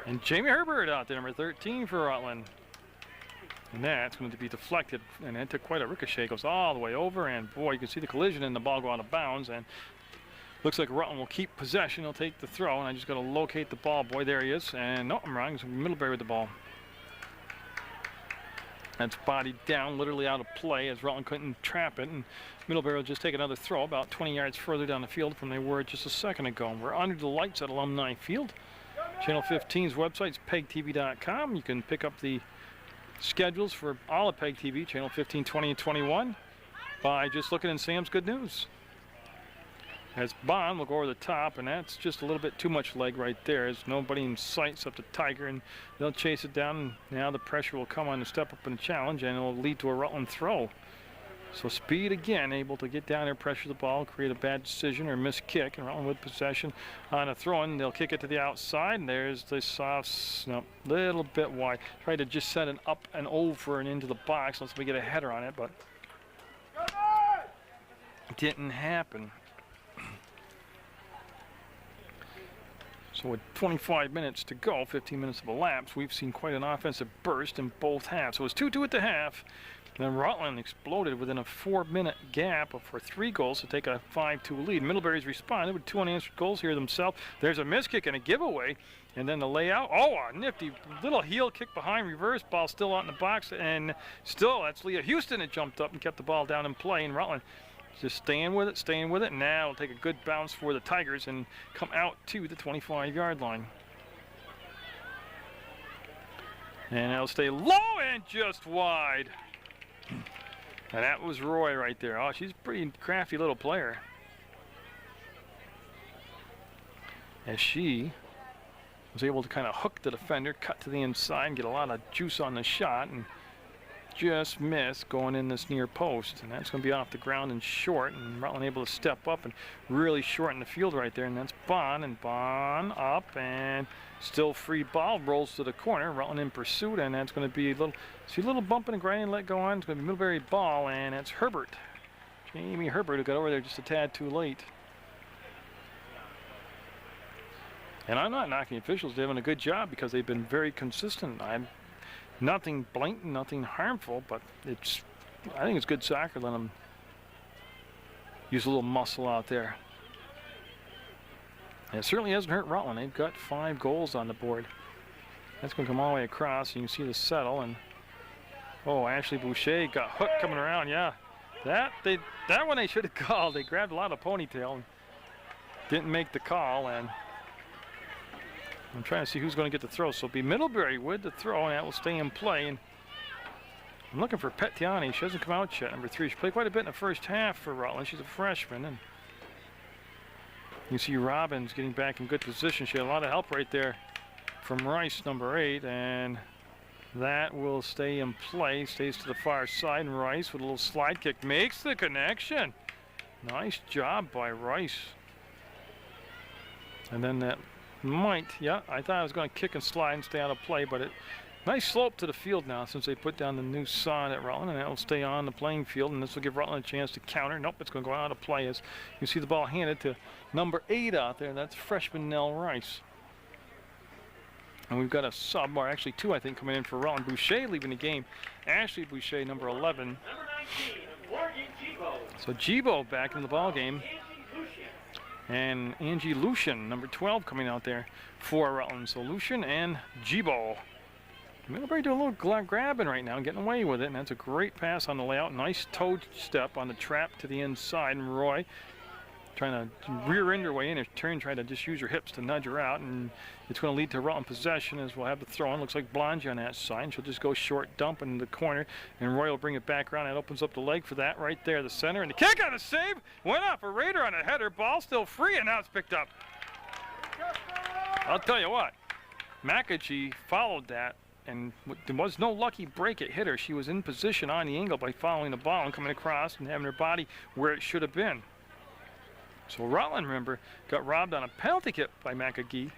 And Jamie Herbert out there, number 13 for Rutland. And that's going to be deflected, and it took quite a ricochet. Goes all the way over, and boy, you can see the collision and the ball go out of bounds. And looks like Rutland will keep possession. He'll take the throw, and I just got to locate the ball. Boy, there he is. And no, I'm wrong. It's Middlebury with the ball. That's bodied down, literally out of play, as Rutland couldn't trap it. And Middlebury will just take another throw about 20 yards further down the field from they were just a second ago. We're under the lights at Alumni Field. Channel 15's website is PEGTV.com. You can pick up the schedules for all of PEGTV, Channel 15, 20, and 21, by just looking in Sam's Good News. As Bond will go over the top, and that's just a little bit too much leg right there. There's nobody in sight except the Tiger, and they'll chase it down. And now the pressure will come on to step up in the challenge, and it'll lead to a Rutland throw. So speed again, able to get down there, pressure the ball, create a bad decision or miss kick, and Rutland with possession on a throw-in. They'll kick it to the outside, and there's the soft snap, little bit wide. Tried to just set it up and over and into the box unless we get a header on it, but it didn't happen. So with 25 minutes to go, 15 minutes of elapsed, we've seen quite an offensive burst in both halves. So it was 2-2 at the half. Then Rutland exploded within a 4-minute gap for 3 goals to take a 5-2 lead. Middlebury's responded with 2 unanswered goals here themselves. There's a miss kick and a giveaway. And then the layout. Oh, a nifty little heel kick behind, reverse ball still out in the box. And still, that's Leah Houston that jumped up and kept the ball down in play. And Rutland just staying with it, staying with it. Now it'll take a good bounce for the Tigers and come out to the 25-yard line. And it'll stay low and just wide. And that was Roy right there. Oh, she's a pretty crafty little player. As she was able to kind of hook the defender, cut to the inside, and get a lot of juice on the shot, and just missed going in this near post. And that's going to be off the ground and short, and Rutland able to step up and really shorten the field right there. And that's Bond, and Bond up, and still free ball, rolls to the corner. Rutland in pursuit, and that's going to be a little, see a little bumping and grinding, let go on. It's going to be Middlebury ball, and it's Herbert. Jamie Herbert, who got over there just a tad too late. And I'm not knocking the officials. They're doing a good job because they've been very consistent. I'm nothing blatant, nothing harmful, but it's, I think it's good soccer. Let them use a little muscle out there. And it certainly hasn't hurt Rutland. They've got 5 goals on the board. That's going to come all the way across. You can see the settle. And oh, Ashley Boucher got hooked coming around. Yeah, that one they should have called. They grabbed a lot of ponytail and didn't make the call. And I'm trying to see who's going to get the throw. So it'll be Middlebury with the throw, and that will stay in play. And I'm looking for Petiani. She hasn't come out yet, number 3. She played quite a bit in the first half for Rutland. She's a freshman. And you see Robbins getting back in good position. She had a lot of help right there from Rice, number 8. And that will stay in play. Stays to the far side. And Rice with a little slide kick makes the connection. Nice job by Rice. And then that might, yeah, I thought I was going to kick and slide and stay out of play, but it, nice slope to the field now since they put down the new sod at Rutland, and that will stay on the playing field, and this will give Rutland a chance to counter. Nope, it's going to go out of play as you see the ball handed to number 8 out there, and that's freshman Nell Rice. And we've got a sub, or actually 2, I think, coming in for Rutland. Boucher leaving the game. Ashley Boucher, number 11.
Number 19, Morgan Gibo.
So Gibo back in the ball game. And Angie Lucian, number 12, coming out there for Rutland. So Lucian and Gibo. Middlebury doing a little grabbing right now, getting away with it, and that's a great pass on the layout. Nice toe step on the trap to the inside, and Roy trying to rear end her way in her turn, trying to just use her hips to nudge her out, and it's going to lead to Rutland possession as we'll have the throw in. Looks like Blondie on that side, and she'll just go short dump in the corner, and Roy will bring it back around. That opens up the leg for that right there, the center, and the kick on a save, went off a Raider on a header, ball still free, and now it's picked up. I'll tell you what, McAgee followed that, and there was no lucky break it hit her. She was in position on the angle by following the ball and coming across and having her body where it should have been. So Rutland, remember, got robbed on a penalty kick by McAgee.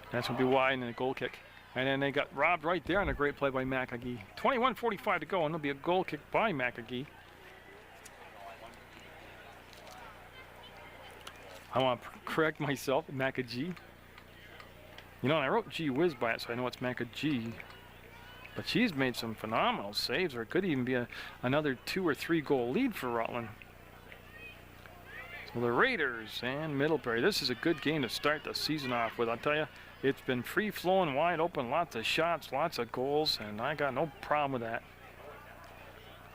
That's going to be wide, and then a goal kick. And then they got robbed right there on a great play by McAgee. 21:45 to go, and there'll be a goal kick by McAgee. I want to correct myself, McAgee. You know, and I wrote Gee Whiz by it, so I know it's McAgee. But she's made some phenomenal saves, or it could even be another 2 or 3 goal lead for Rutland. So the Raiders and Middlebury. This is a good game to start the season off with. I'll tell you, it's been free-flowing, wide open, lots of shots, lots of goals, and I got no problem with that.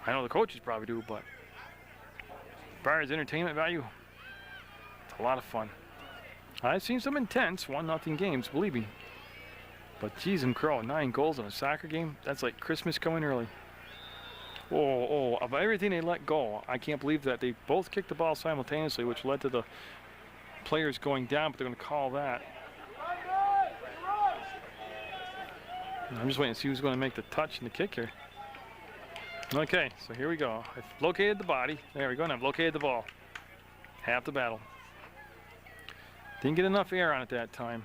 I know the coaches probably do, but as far as entertainment value, it's a lot of fun. I've seen some intense 1-0 games, believe me. But geez and crow, 9 goals in a soccer game, that's like Christmas coming early. Oh, of everything they let go, I can't believe that they both kicked the ball simultaneously, which led to the players going down, but they're going to call that. I'm just waiting to see who's going to make the touch and the kick here. Okay, so here we go. I've located the body. There we go, and I've located the ball. Half the battle. Didn't get enough air on it that time.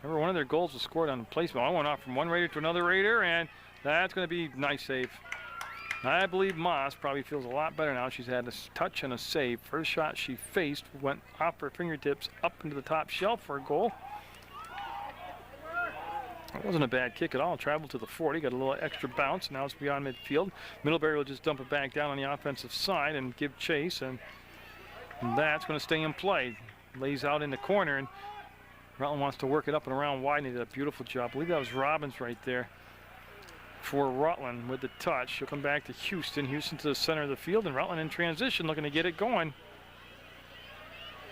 Remember, one of their goals was scored on the placement. I went off from one Raider to another Raider, and that's going to be a nice save. I believe Moss probably feels a lot better now. She's had a touch and a save. First shot she faced went off her fingertips up into the top shelf for a goal. It wasn't a bad kick at all. Traveled to the 40, got a little extra bounce. Now it's beyond midfield. Middlebury will just dump it back down on the offensive side and give chase, and that's going to stay in play. Lays out in the corner, and Rutland wants to work it up and around wide, and he did a beautiful job. I believe that was Robbins right there for Rutland with the touch. She'll come back to Houston. Houston to the center of the field, and Rutland in transition looking to get it going.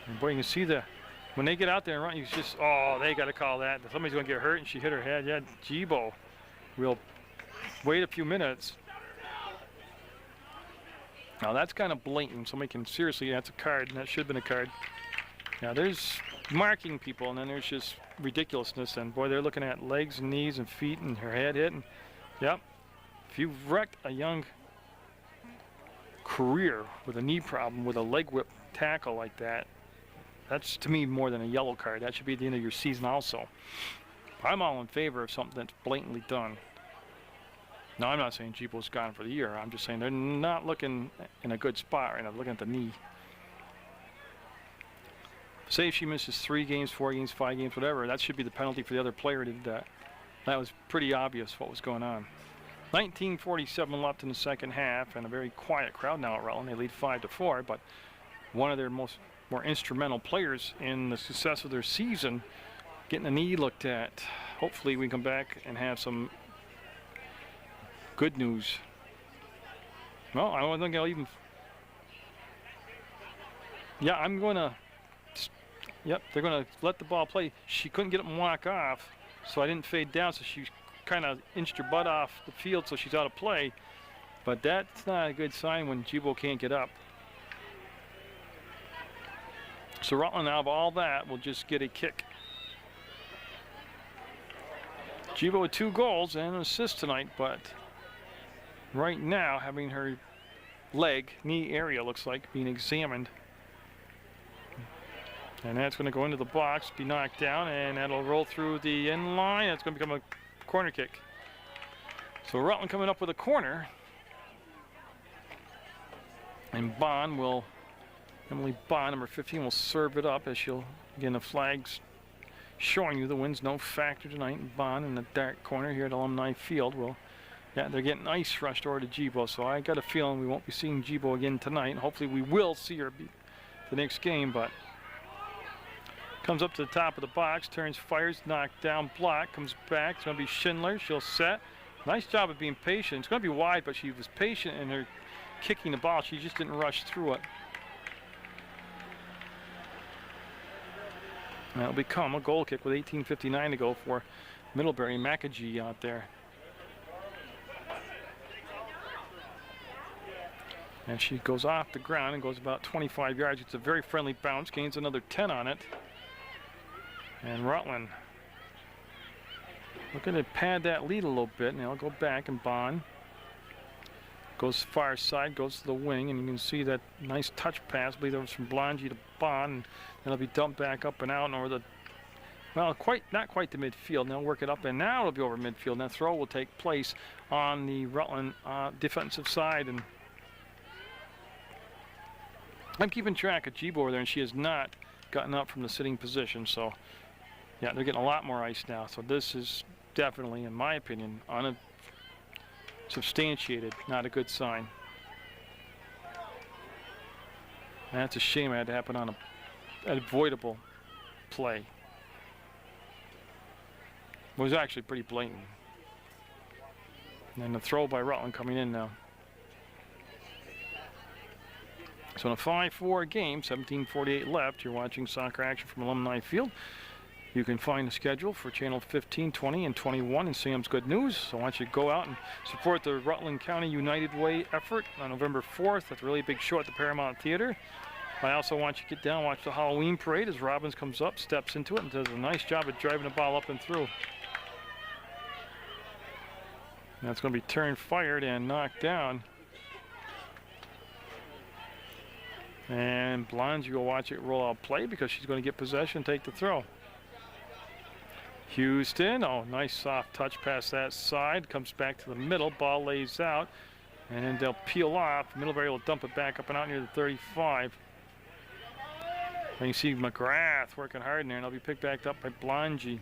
And boy, you can see when they get out there and Rutland, you just, oh, they got to call that. Somebody's going to get hurt, and she hit her head. Yeah, Jibo will wait a few minutes. Now that's kind of blatant. Somebody can seriously, that's a card, and that should have been a card. Now there's marking people, and then there's just ridiculousness, and boy, they're looking at legs and knees and feet and her head hitting. Yep, if you've wrecked a young career with a knee problem with a leg whip tackle like that, that's to me more than a yellow card. That should be at the end of your season also. I'm all in favor of something that's blatantly done. Now, I'm not saying Jibo's gone for the year. I'm just saying they're not looking in a good spot right now. They're looking at the knee. Say if she misses 3 games, 4 games, 5 games, whatever, that should be the penalty for the other player who did that. That was pretty obvious what was going on. 19:47 left in the second half, and a very quiet crowd now at Rutland. They lead 5-4, but one of their more instrumental players in the success of their season getting a knee looked at. Hopefully we come back and have some good news. Well, I don't think I'll even... Yeah, I'm going to... Yep, they're going to let the ball play. She couldn't get up and walk off, so I didn't fade down, so she kind of inched her butt off the field, so she's out of play. But that's not a good sign when Jibo can't get up. So Rutland, out of all that, will just get a kick. Jibo with 2 goals and an assist tonight, but right now having her knee area, looks like, being examined. And that's going to go into the box, be knocked down, and that'll roll through the end line. It's going to become a corner kick. So Rutland coming up with a corner. And Emily Bond, number 15, will serve it up as she'll, again, the flag's showing you the wind's no factor tonight. And Bond in the dark corner here at Alumni Field yeah, they're getting ice rushed over to Jibo, so I got a feeling we won't be seeing Jibo again tonight. Hopefully we will see her the next game, but Comes up to the top of the box, turns, fires, knocked down, block, comes back. It's going to be Schindler. She'll set. Nice job of being patient. It's going to be wide, but she was patient in her kicking the ball. She just didn't rush through it. That'll become a goal kick with 18:59 to go for Middlebury. Macagee out there. And she goes off the ground and goes about 25 yards. It's a very friendly bounce, gains another 10 on it. And Rutland looking to pad that lead a little bit. Now I'll go back, and Bond goes far side, goes to the wing, and you can see that nice touch pass. I believe that was from Blongie to Bond, and then it'll be dumped back up and out and over the, well, not quite the midfield. Now work it up, and now it'll be over midfield. And that throw will take place on the Rutland defensive side. And I'm keeping track of Jibo over there, and she has not gotten up from the sitting position. So, yeah, they're getting a lot more ice now. So this is definitely, in my opinion, unsubstantiated, not a good sign. And that's a shame it had to happen on an avoidable play. It was actually pretty blatant. And then the throw by Rutland coming in now. So in a 5-4 game, 17:48 left, you're watching soccer action from Alumni Field. You can find the schedule for channel 15, 20, and 21 in Sam's Good News. So I want you to go out and support the Rutland County United Way effort on November 4th. That's a really big show at the Paramount Theater. I also want you to get down and watch the Halloween parade as Robbins comes up, steps into it, and does a nice job of driving the ball up and through. That's going to be turned, fired, and knocked down. And Blondes, you go watch it roll out play because she's going to get possession, take the throw. Houston, oh, nice soft touch past that side, comes back to the middle, ball lays out, and then they'll peel off. Middlebury will dump it back up and out near the 35. And you see McGrath working hard in there, and they'll be picked back up by Blongie.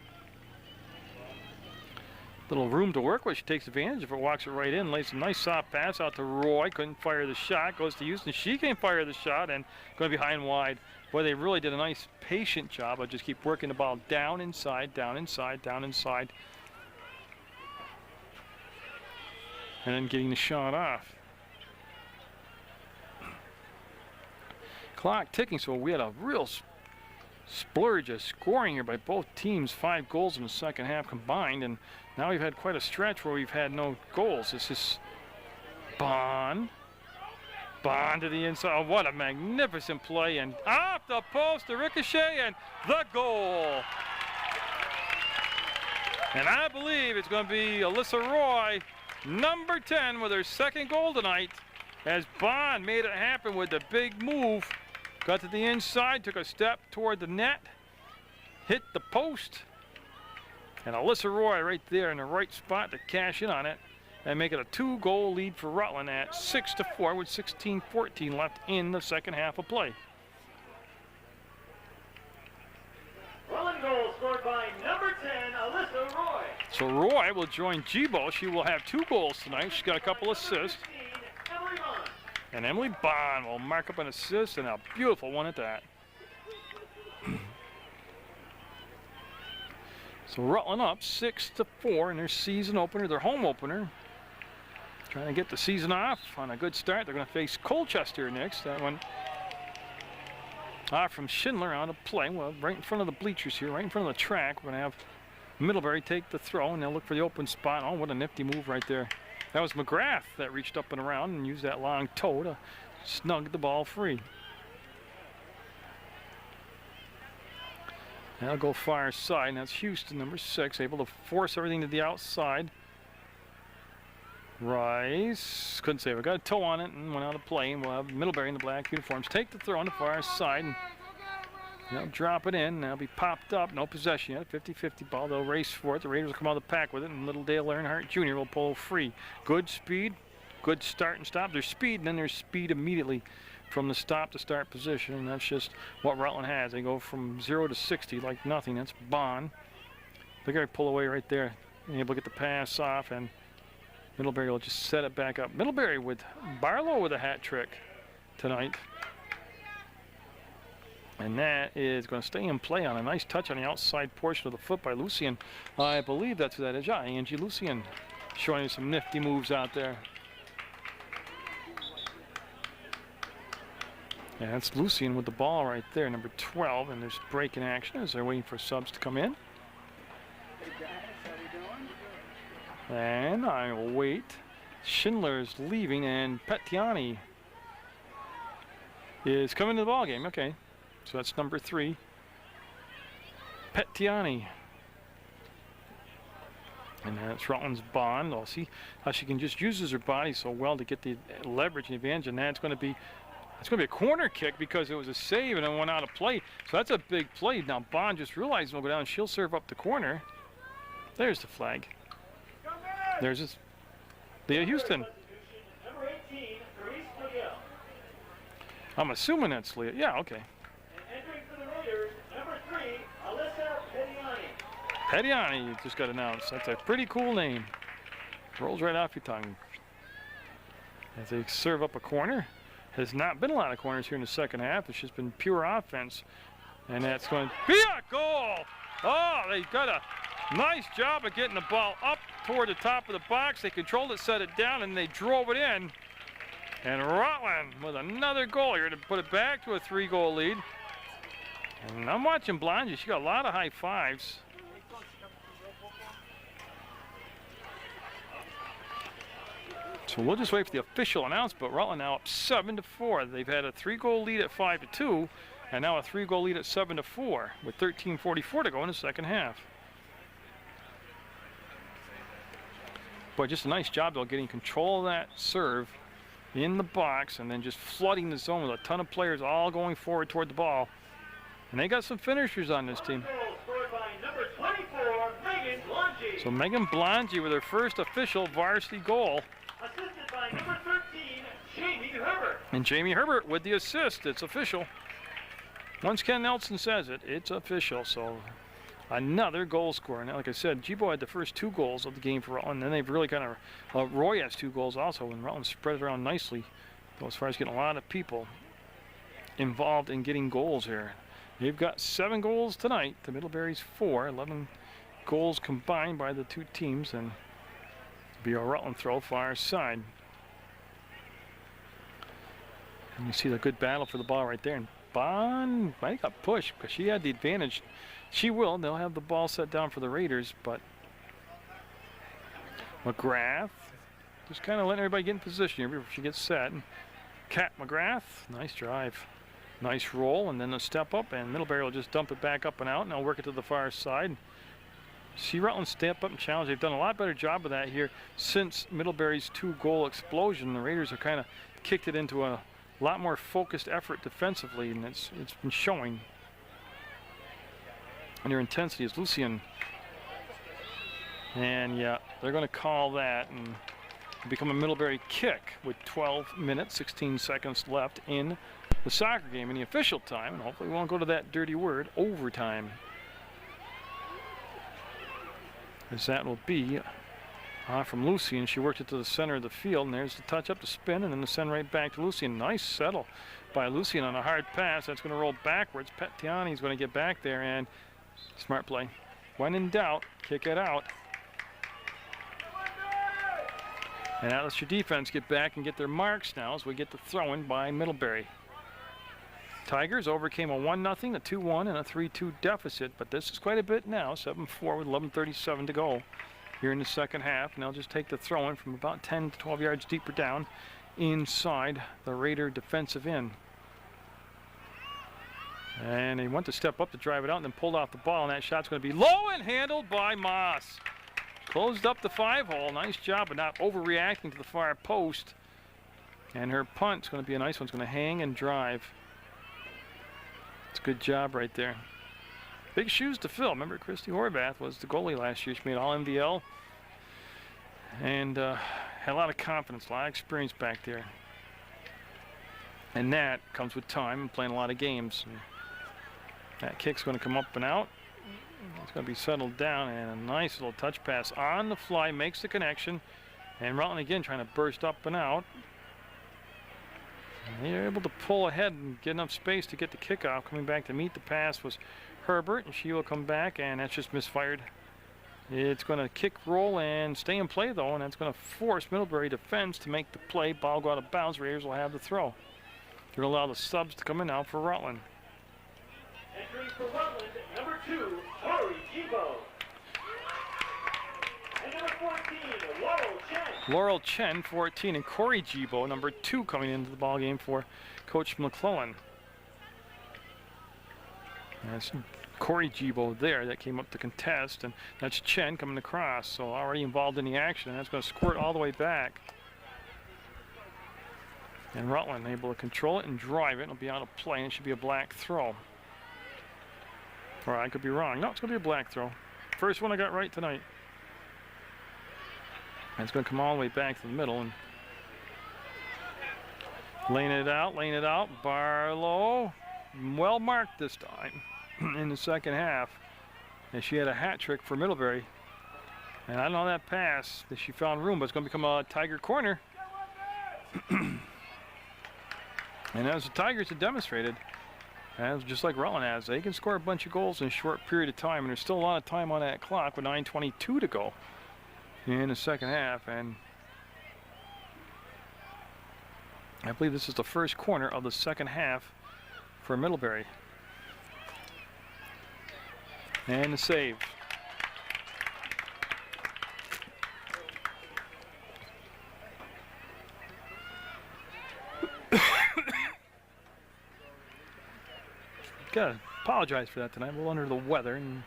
Little room to work with. She takes advantage of it, walks it right in, lays a nice soft pass out to Roy. Couldn't fire the shot. Goes to Houston. She can't fire the shot, and going to be high and wide. Boy, they really did a nice patient job of just keep working the ball down inside, down inside, down inside, and then getting the shot off. Clock ticking, so we had a real splurge of scoring here by both teams. 5 goals in the second half combined, and now we've had quite a stretch where we've had no goals. This is Bond to the inside. Oh, what a magnificent play, and off the post, the ricochet, and the goal. And I believe it's going to be Alyssa Roy, number 10, with her second goal tonight, as Bond made it happen with the big move. Got to the inside, took a step toward the net, hit the post, and Alyssa Roy right there in the right spot to cash in on it and make it a 2-goal lead for Rutland at 6-4 with 16:14 left in the second half of play.
Rutland goal scored by number 10, Alyssa Roy.
So Roy will join Jibo. She will have 2 goals tonight. She's got a couple assists. And Emily Bond will mark up an assist, and a beautiful one at that. So Rutland up 6-4 in their season opener, their home opener. Trying to get the season off on a good start. They're going to face Colchester next. That one off from Schindler on a play. Well, right in front of the bleachers here, right in front of the track. We're going to have Middlebury take the throw, and they'll look for the open spot. Oh, what a nifty move right there. That was McGrath that reached up and around and used that long toe to snug the ball free. And I'll go far side, and that's Houston, number 6, able to force everything to the outside. Rice, couldn't save it. Got a toe on it and went out of play. And we'll have Middlebury in the black uniforms take the throw on the far side. And they'll drop it in. They'll be popped up. No possession yet. 50-50 ball. They'll race for it. The Raiders will come out of the pack with it, and little Dale Earnhardt Jr. will pull free. Good speed, good start and stop. There's speed, and then there's speed immediately from the stop to start position, and that's just what Rutland has. They go from 0 to 60 like nothing. That's Bond. Look at her pull away right there. And able to get the pass off, and Middlebury will just set it back up. Middlebury with Barlow with a hat trick tonight. And that is going to stay in play on a nice touch on the outside portion of the foot by Lucian. I believe that's who that is. Yeah, Angie Lucian showing some nifty moves out there. Yeah, that's Lucian with the ball right there, number 12, and there's break in action as they're waiting for subs to come in. And I will wait. Schindler's leaving, and Petiani is coming to the ball game. Okay, so that's number 3. Petiani. And that's Rutland's Bond. I'll see how she can just uses her body so well to get the leverage and advantage, and that's going to be a corner kick because it was a save and it went out of play. So that's a big play. Now Bond just realized we'll go down and she'll serve up the corner. There's the flag. There's this. Leah Houston. I'm assuming that's Leah. Yeah, okay.
Entering for the Raiders, number 3, Alyssa
Petiani just got announced. That's a pretty cool name. Rolls right off your tongue. As they serve up a corner. Has not been a lot of corners here in the second half. It's just been pure offense. And that's going to be a goal. Oh, they got a nice job of getting the ball up toward the top of the box. They controlled it, set it down, and they drove it in. And Rutland with another goal here to put it back to a 3-goal lead. And I'm watching Blange. She got a lot of high fives. So we'll just wait for the official announcement, but Rutland now up 7-4. They've had a 3-goal lead at 5-2, and now a 3-goal lead at 7-4 with 13:44 to go in the second half. But just a nice job though, getting control of that serve in the box and then just flooding the zone with a ton of players all going forward toward the ball. And they got some finishers on this team. So Megan Blange with her first official varsity goal.
Assisted by number 13, Jamie Herbert.
And Jamie Herbert with the assist. It's official. Once Ken Nelson says it, it's official. So another goal scorer. Now, like I said, Gibo had the first 2 goals of the game for Rutland. Then they've really kind of, Roy has 2 goals also, and Rutland spread it around nicely. So as far as getting a lot of people involved in getting goals here. They've got 7 goals tonight. The Middlebury's 4, 11 goals combined by the 2 teams, and be a Rutland throw far side. And you see the good battle for the ball right there. And Bond might got pushed because she had the advantage. She will. They'll have the ball set down for the Raiders, but McGrath just kind of letting everybody get in position here before she gets set. And Kat McGrath, nice drive. Nice roll, and then a step up, and Middlebury will just dump it back up and out, and they'll work it to the far side. See Rutland step up and challenge. They've done a lot better job of that here since Middlebury's 2-goal explosion. The Raiders have kind of kicked it into a lot more focused effort defensively, and it's been showing. And their intensity is Lucian. And yeah, they're going to call that and become a Middlebury kick with 12 minutes, 16 seconds left in the soccer game in the official time. And hopefully we won't go to that dirty word, overtime. As that will be from Lucian. She worked it to the center of the field, and there's the touch up, the spin, and then the send right back to Lucian. Nice settle by Lucian on a hard pass. That's going to roll backwards. Petiani's going to get back there, and smart play. When in doubt, kick it out. And that lets your defense get back and get their marks now as we get the throw-in by Middlebury. Tigers overcame a 1-0, a 2-1, and a 3-2 deficit, but this is quite a bit now, 7-4 with 11:37 to go here in the second half. And they'll just take the throw-in from about 10 to 12 yards deeper down inside the Raider defensive end. And they went to step up to drive it out and then pulled off the ball, and that shot's going to be low and handled by Moss. Closed up the 5-hole. Nice job of not overreacting to the far post. And her punt's going to be a nice one. It's going to hang and drive. It's a good job right there. Big shoes to fill. Remember, Christy Horvath was the goalie last year. She made all MVL. And had a lot of confidence, a lot of experience back there. And that comes with time and playing a lot of games. And that kick's going to come up and out. It's going to be settled down, and a nice little touch pass on the fly makes the connection. And Rutland again trying to burst up and out. And they're able to pull ahead and get enough space to get the kickoff. Coming back to meet the pass was Herbert, and she will come back, and that's just misfired. It's going to kick, roll, and stay in play, though, and that's going to force Middlebury defense to make the play. Ball go out of bounds. Raiders will have the throw. They're going to allow the subs to come in now for Rutland.
Entering for Rutland, number 2, Tori Gibo. And number 14, Laurel Chen.
Laurel Chen, 14, and Corey Gibo, number 2, coming into the ball game for Coach McClellan. That's Corey Gibo there that came up to contest, and that's Chen coming across, so already involved in the action, and that's going to squirt all the way back. And Rutland able to control it and drive it. It'll be out of play, and it should be a black throw. Or I could be wrong. No, it's going to be a black throw. First one I got right tonight. And it's going to come all the way back to the middle and laying it out. Barlow, well marked this time in the second half. And she had a hat trick for Middlebury. And I don't know that pass that she found room, but it's going to become a Tiger corner. And as the Tigers have demonstrated, as just like Rutland has, they can score a bunch of goals in a short period of time, and there's still a lot of time on that clock with 9:22 to go in the second half. And I believe this is the first corner of the second half for Middlebury. And the save. Gotta apologize for that tonight. I'm a little under the weather and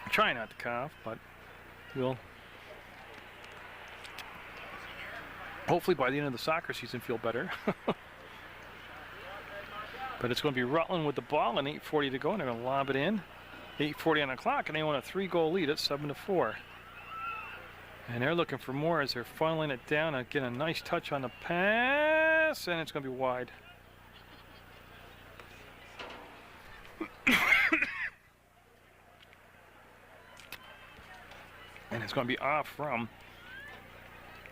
I'm trying not to cough, but we'll hopefully by the end of the soccer season feel better. But it's going to be Rutland with the ball and 8:40 to go, and they're going to lob it in. 8:40 on the clock, and they want a 3-goal lead at 7-4. And they're looking for more as they're funneling it down and get a nice touch on the pass, and it's going to be wide. And it's going to be off from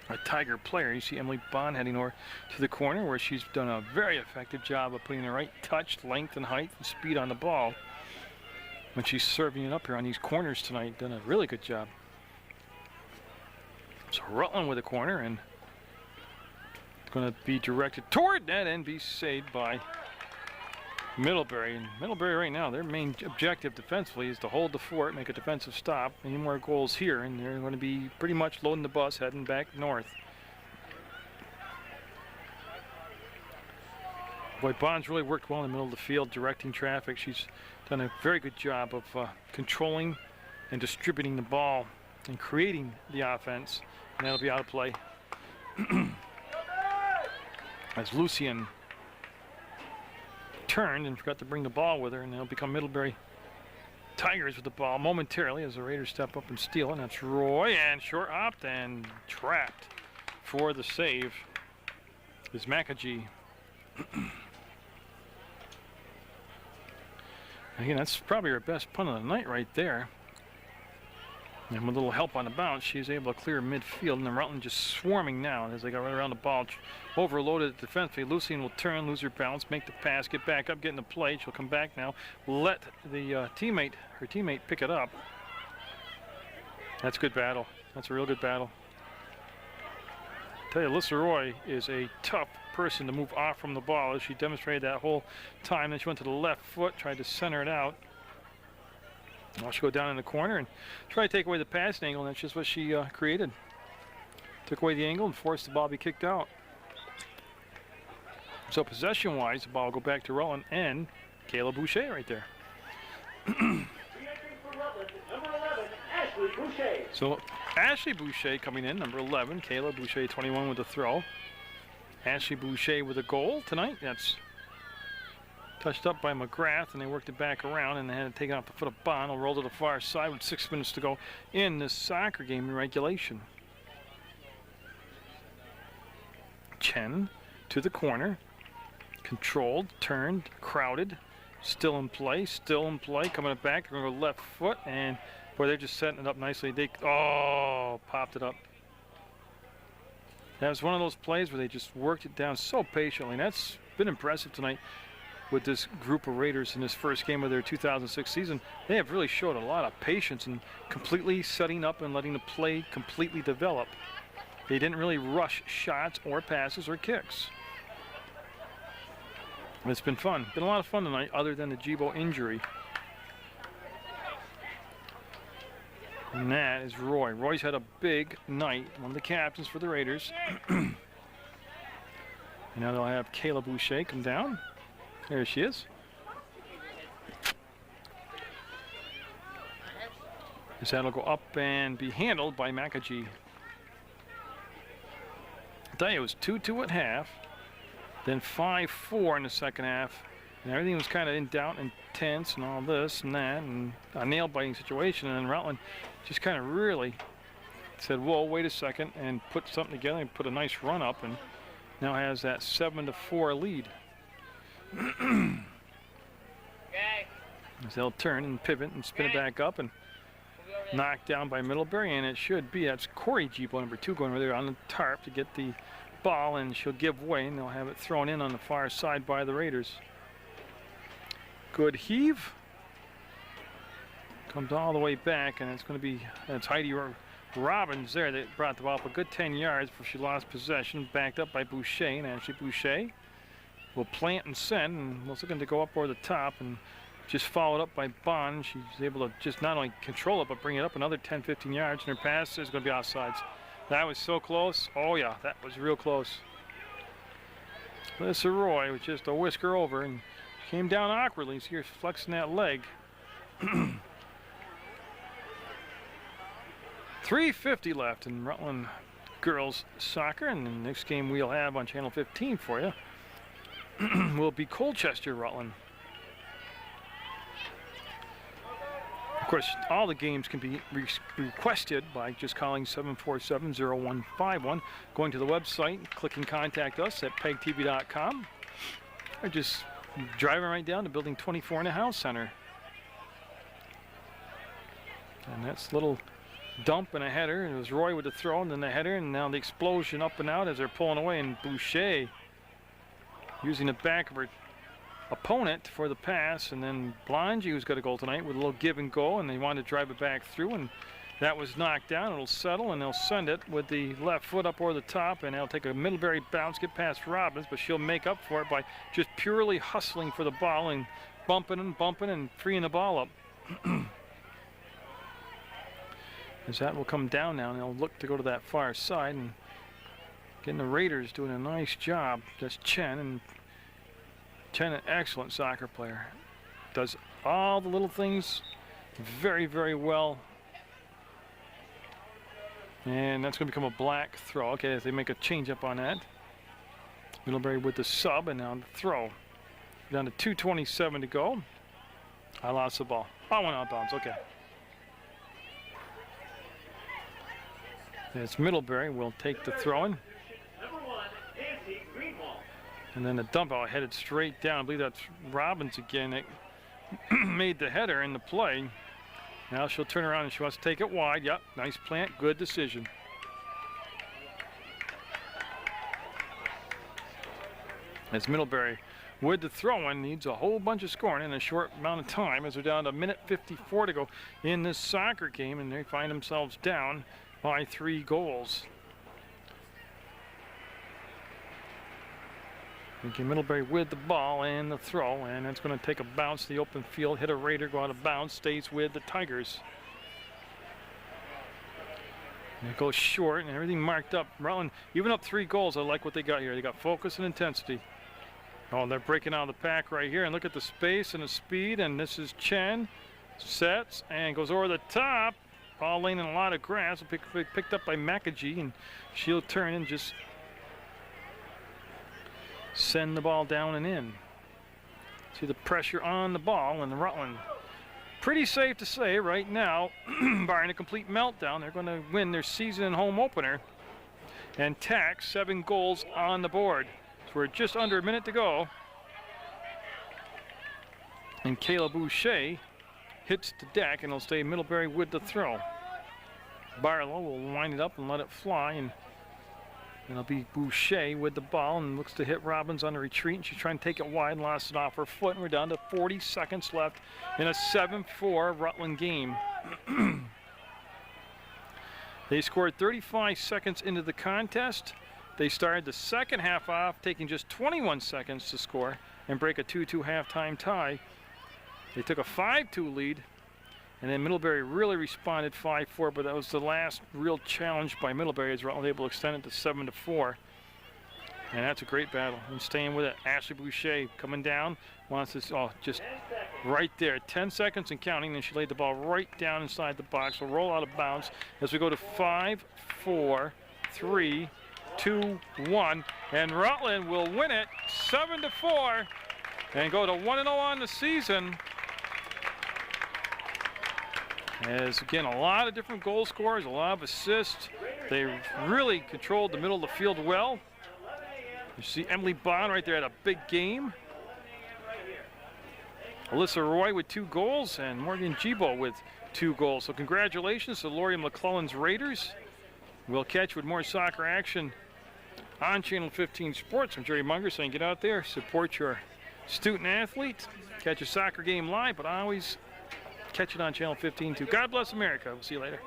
a Tiger player. You see Emily Bond heading over to the corner where she's done a very effective job of putting the right touch, length, and height and speed on the ball. When she's serving it up here on these corners tonight, done a really good job. So Rutland with a corner, and it's going to be directed toward that and be saved by Middlebury. And Middlebury right now, their main objective defensively is to hold the fort, make a defensive stop. Any more goals here, and they're going to be pretty much loading the bus, heading back north. Boy, Bond's really worked well in the middle of the field, directing traffic. She's done a very good job of controlling and distributing the ball and creating the offense, and that'll be out of play. As Lucian turned and forgot to bring the ball with her, and they'll become Middlebury Tigers with the ball momentarily as the Raiders step up and steal, and that's Roy, and short hopped and trapped for the save is McAgee. Again, that's probably her best punt of the night right there. And with a little help on the bounce, she's able to clear midfield, and then Rutland just swarming now as they go right around the ball. Overloaded defensively. Lucian will turn, lose her balance, make the pass, get back up, get in the play. She'll come back now, let the her teammate pick it up. That's a good battle. That's a real good battle. I tell you, Alyssa Roy is a tough person to move off from the ball, as she demonstrated that whole time. Then she went to the left foot, tried to center it out. Now she'll go down in the corner and try to take away the passing angle, and that's just what she created. Took away the angle and forced the ball to be kicked out. So possession-wise, the ball will go back to Rutland and Kayla Boucher right there. So Ashley Boucher coming in, number 11. Kayla Boucher, 21, with the throw. Ashley Boucher with a goal tonight. That's touched up by McGrath, and they worked it back around, and they had to take it off the foot of Bond. Will roll to the far side with 6 minutes to go in this soccer game in regulation. Chen to the corner. Controlled, turned, crowded. Still in play, coming back. They're going to go left foot, and boy, they're just setting it up nicely. They, oh, popped it up. That was one of those plays where they just worked it down so patiently. And that's been impressive tonight with this group of Raiders in this first game of their 2006 season. They have really showed a lot of patience in completely setting up and letting the play completely develop. They didn't really rush shots or passes or kicks. It's been fun. Been a lot of fun tonight, other than the Jibo injury. And that is Roy. Roy's had a big night, one of the captains for the Raiders. And now they'll have Kayla Boucher come down. There she is. This that'll go up and be handled by McAgee. I'll tell you, it was 2-2 at half, then 5-4 in the second half, and everything was kind of in doubt and tense and all this and that, and a nail-biting situation. And then Rutland just kind of really said, "Whoa, wait a second," and put something together and put a nice run up, and now has that 7-4 lead. As they'll turn and pivot and spin it back up and knocked down by Middlebury, and it should be, that's Corey Jibo, number 2, going over there on the tarp to get the ball, and she'll give way, and they'll have it thrown in on the far side by the Raiders. Good heave. Comes all the way back, and it's going to be, that's Heidi Robbins there that brought the ball up a good 10 yards before she lost possession, backed up by Boucher, and Ashley Boucher will plant and send, and was looking to go up over the top, and just followed up by Bond. She's able to just not only control it, but bring it up another 10-15 yards, and her pass is going to be offsides. That was so close. Oh yeah, that was real close. Melissa Roy was just a whisker over and came down awkwardly. See her flexing that leg. 3:50 left in Rutland girls soccer, and the next game we'll have on Channel 15 for you will be Colchester Rutland. Of course, all the games can be requested by just calling 747-0151, going to the website, clicking contact us at PEGTV.com, or just driving right down to Building 24 in the House Center. And that's a little dump and a header. It was Roy with the throw and then the header, and now the explosion up and out as they're pulling away, and Boucher using the back of her opponent for the pass, and then Blonge, who's got a goal tonight, with a little give and go, and they wanted to drive it back through, and that was knocked down. It'll settle, and they'll send it with the left foot up over the top, and they'll take a Middlebury bounce, get past Robbins, but she'll make up for it by just purely hustling for the ball and bumping and freeing the ball up. As that will come down now, and they'll look to go to that far side, and getting the Raiders doing a nice job. That's Chen, and Chen, an excellent soccer player. Does all the little things very, very well. And that's going to become a black throw. Okay, if they make a change up on that. Middlebury with the sub, and now the throw. Down to 2:27 to go. I lost the ball. I went out of bounds. Okay. It's Middlebury will take the throw in. And then the dump out headed straight down. I believe that's Robbins again that made the header in the play. Now she'll turn around and she wants to take it wide. Yep, nice plant, good decision. As Middlebury with the throw-in needs a whole bunch of scoring in a short amount of time, as they're down to 1:54 to go in this soccer game, and they find themselves down by 3 goals. Okay, Middlebury with the ball and the throw, and it's going to take a bounce to the open field, hit a Raider, go out of bounds, stays with the Tigers. And it goes short, and everything marked up. Rutland, even up 3 goals, I like what they got here. They got focus and intensity. Oh, and they're breaking out of the pack right here, and look at the space and the speed, and this is Chen, sets, and goes over the top. Ball laying in a lot of grass, picked up by McAgee, and she'll turn and just send the ball down and in. See the pressure on the ball, and the Rutland, pretty safe to say right now, barring a complete meltdown, they're going to win their season and home opener and tack 7 goals on the board. So we're just under a minute to go. And Kayla Boucher hits the deck, and it'll stay Middlebury with the throw. Barlow will wind it up and let it fly, and It'll be Boucher with the ball and looks to hit Robbins on the retreat. And she's trying to take it wide, lost it off her foot. And we're down to 40 seconds left in a 7-4 Rutland game. They scored 35 seconds into the contest. They started the second half off, taking just 21 seconds to score and break a 2-2 halftime tie. They took a 5-2 lead, and then Middlebury really responded 5-4, but that was the last real challenge by Middlebury as Rutland was able to extend it to 7-4. And that's a great battle. And staying with it, Ashley Boucher coming down, wants this, just right there, 10 seconds and counting, and she laid the ball right down inside the box. We'll roll out of bounds as we go to 5, 4, 3, 2, 1, and Rutland will win it 7-4 and go to 1-0 on the season. As again, a lot of different goal scorers, a lot of assists. They really controlled the middle of the field well. You see Emily Bond right there had a big game. Alyssa Roy with 2 goals and Morgan Gibo with 2 goals. So congratulations to Laurie McClellan's Raiders. We'll catch you with more soccer action on Channel 15 Sports. I'm Jerry Munger saying get out there, support your student athlete, catch a soccer game live, but always catch it on Channel 15 too. God bless America. We'll see you later.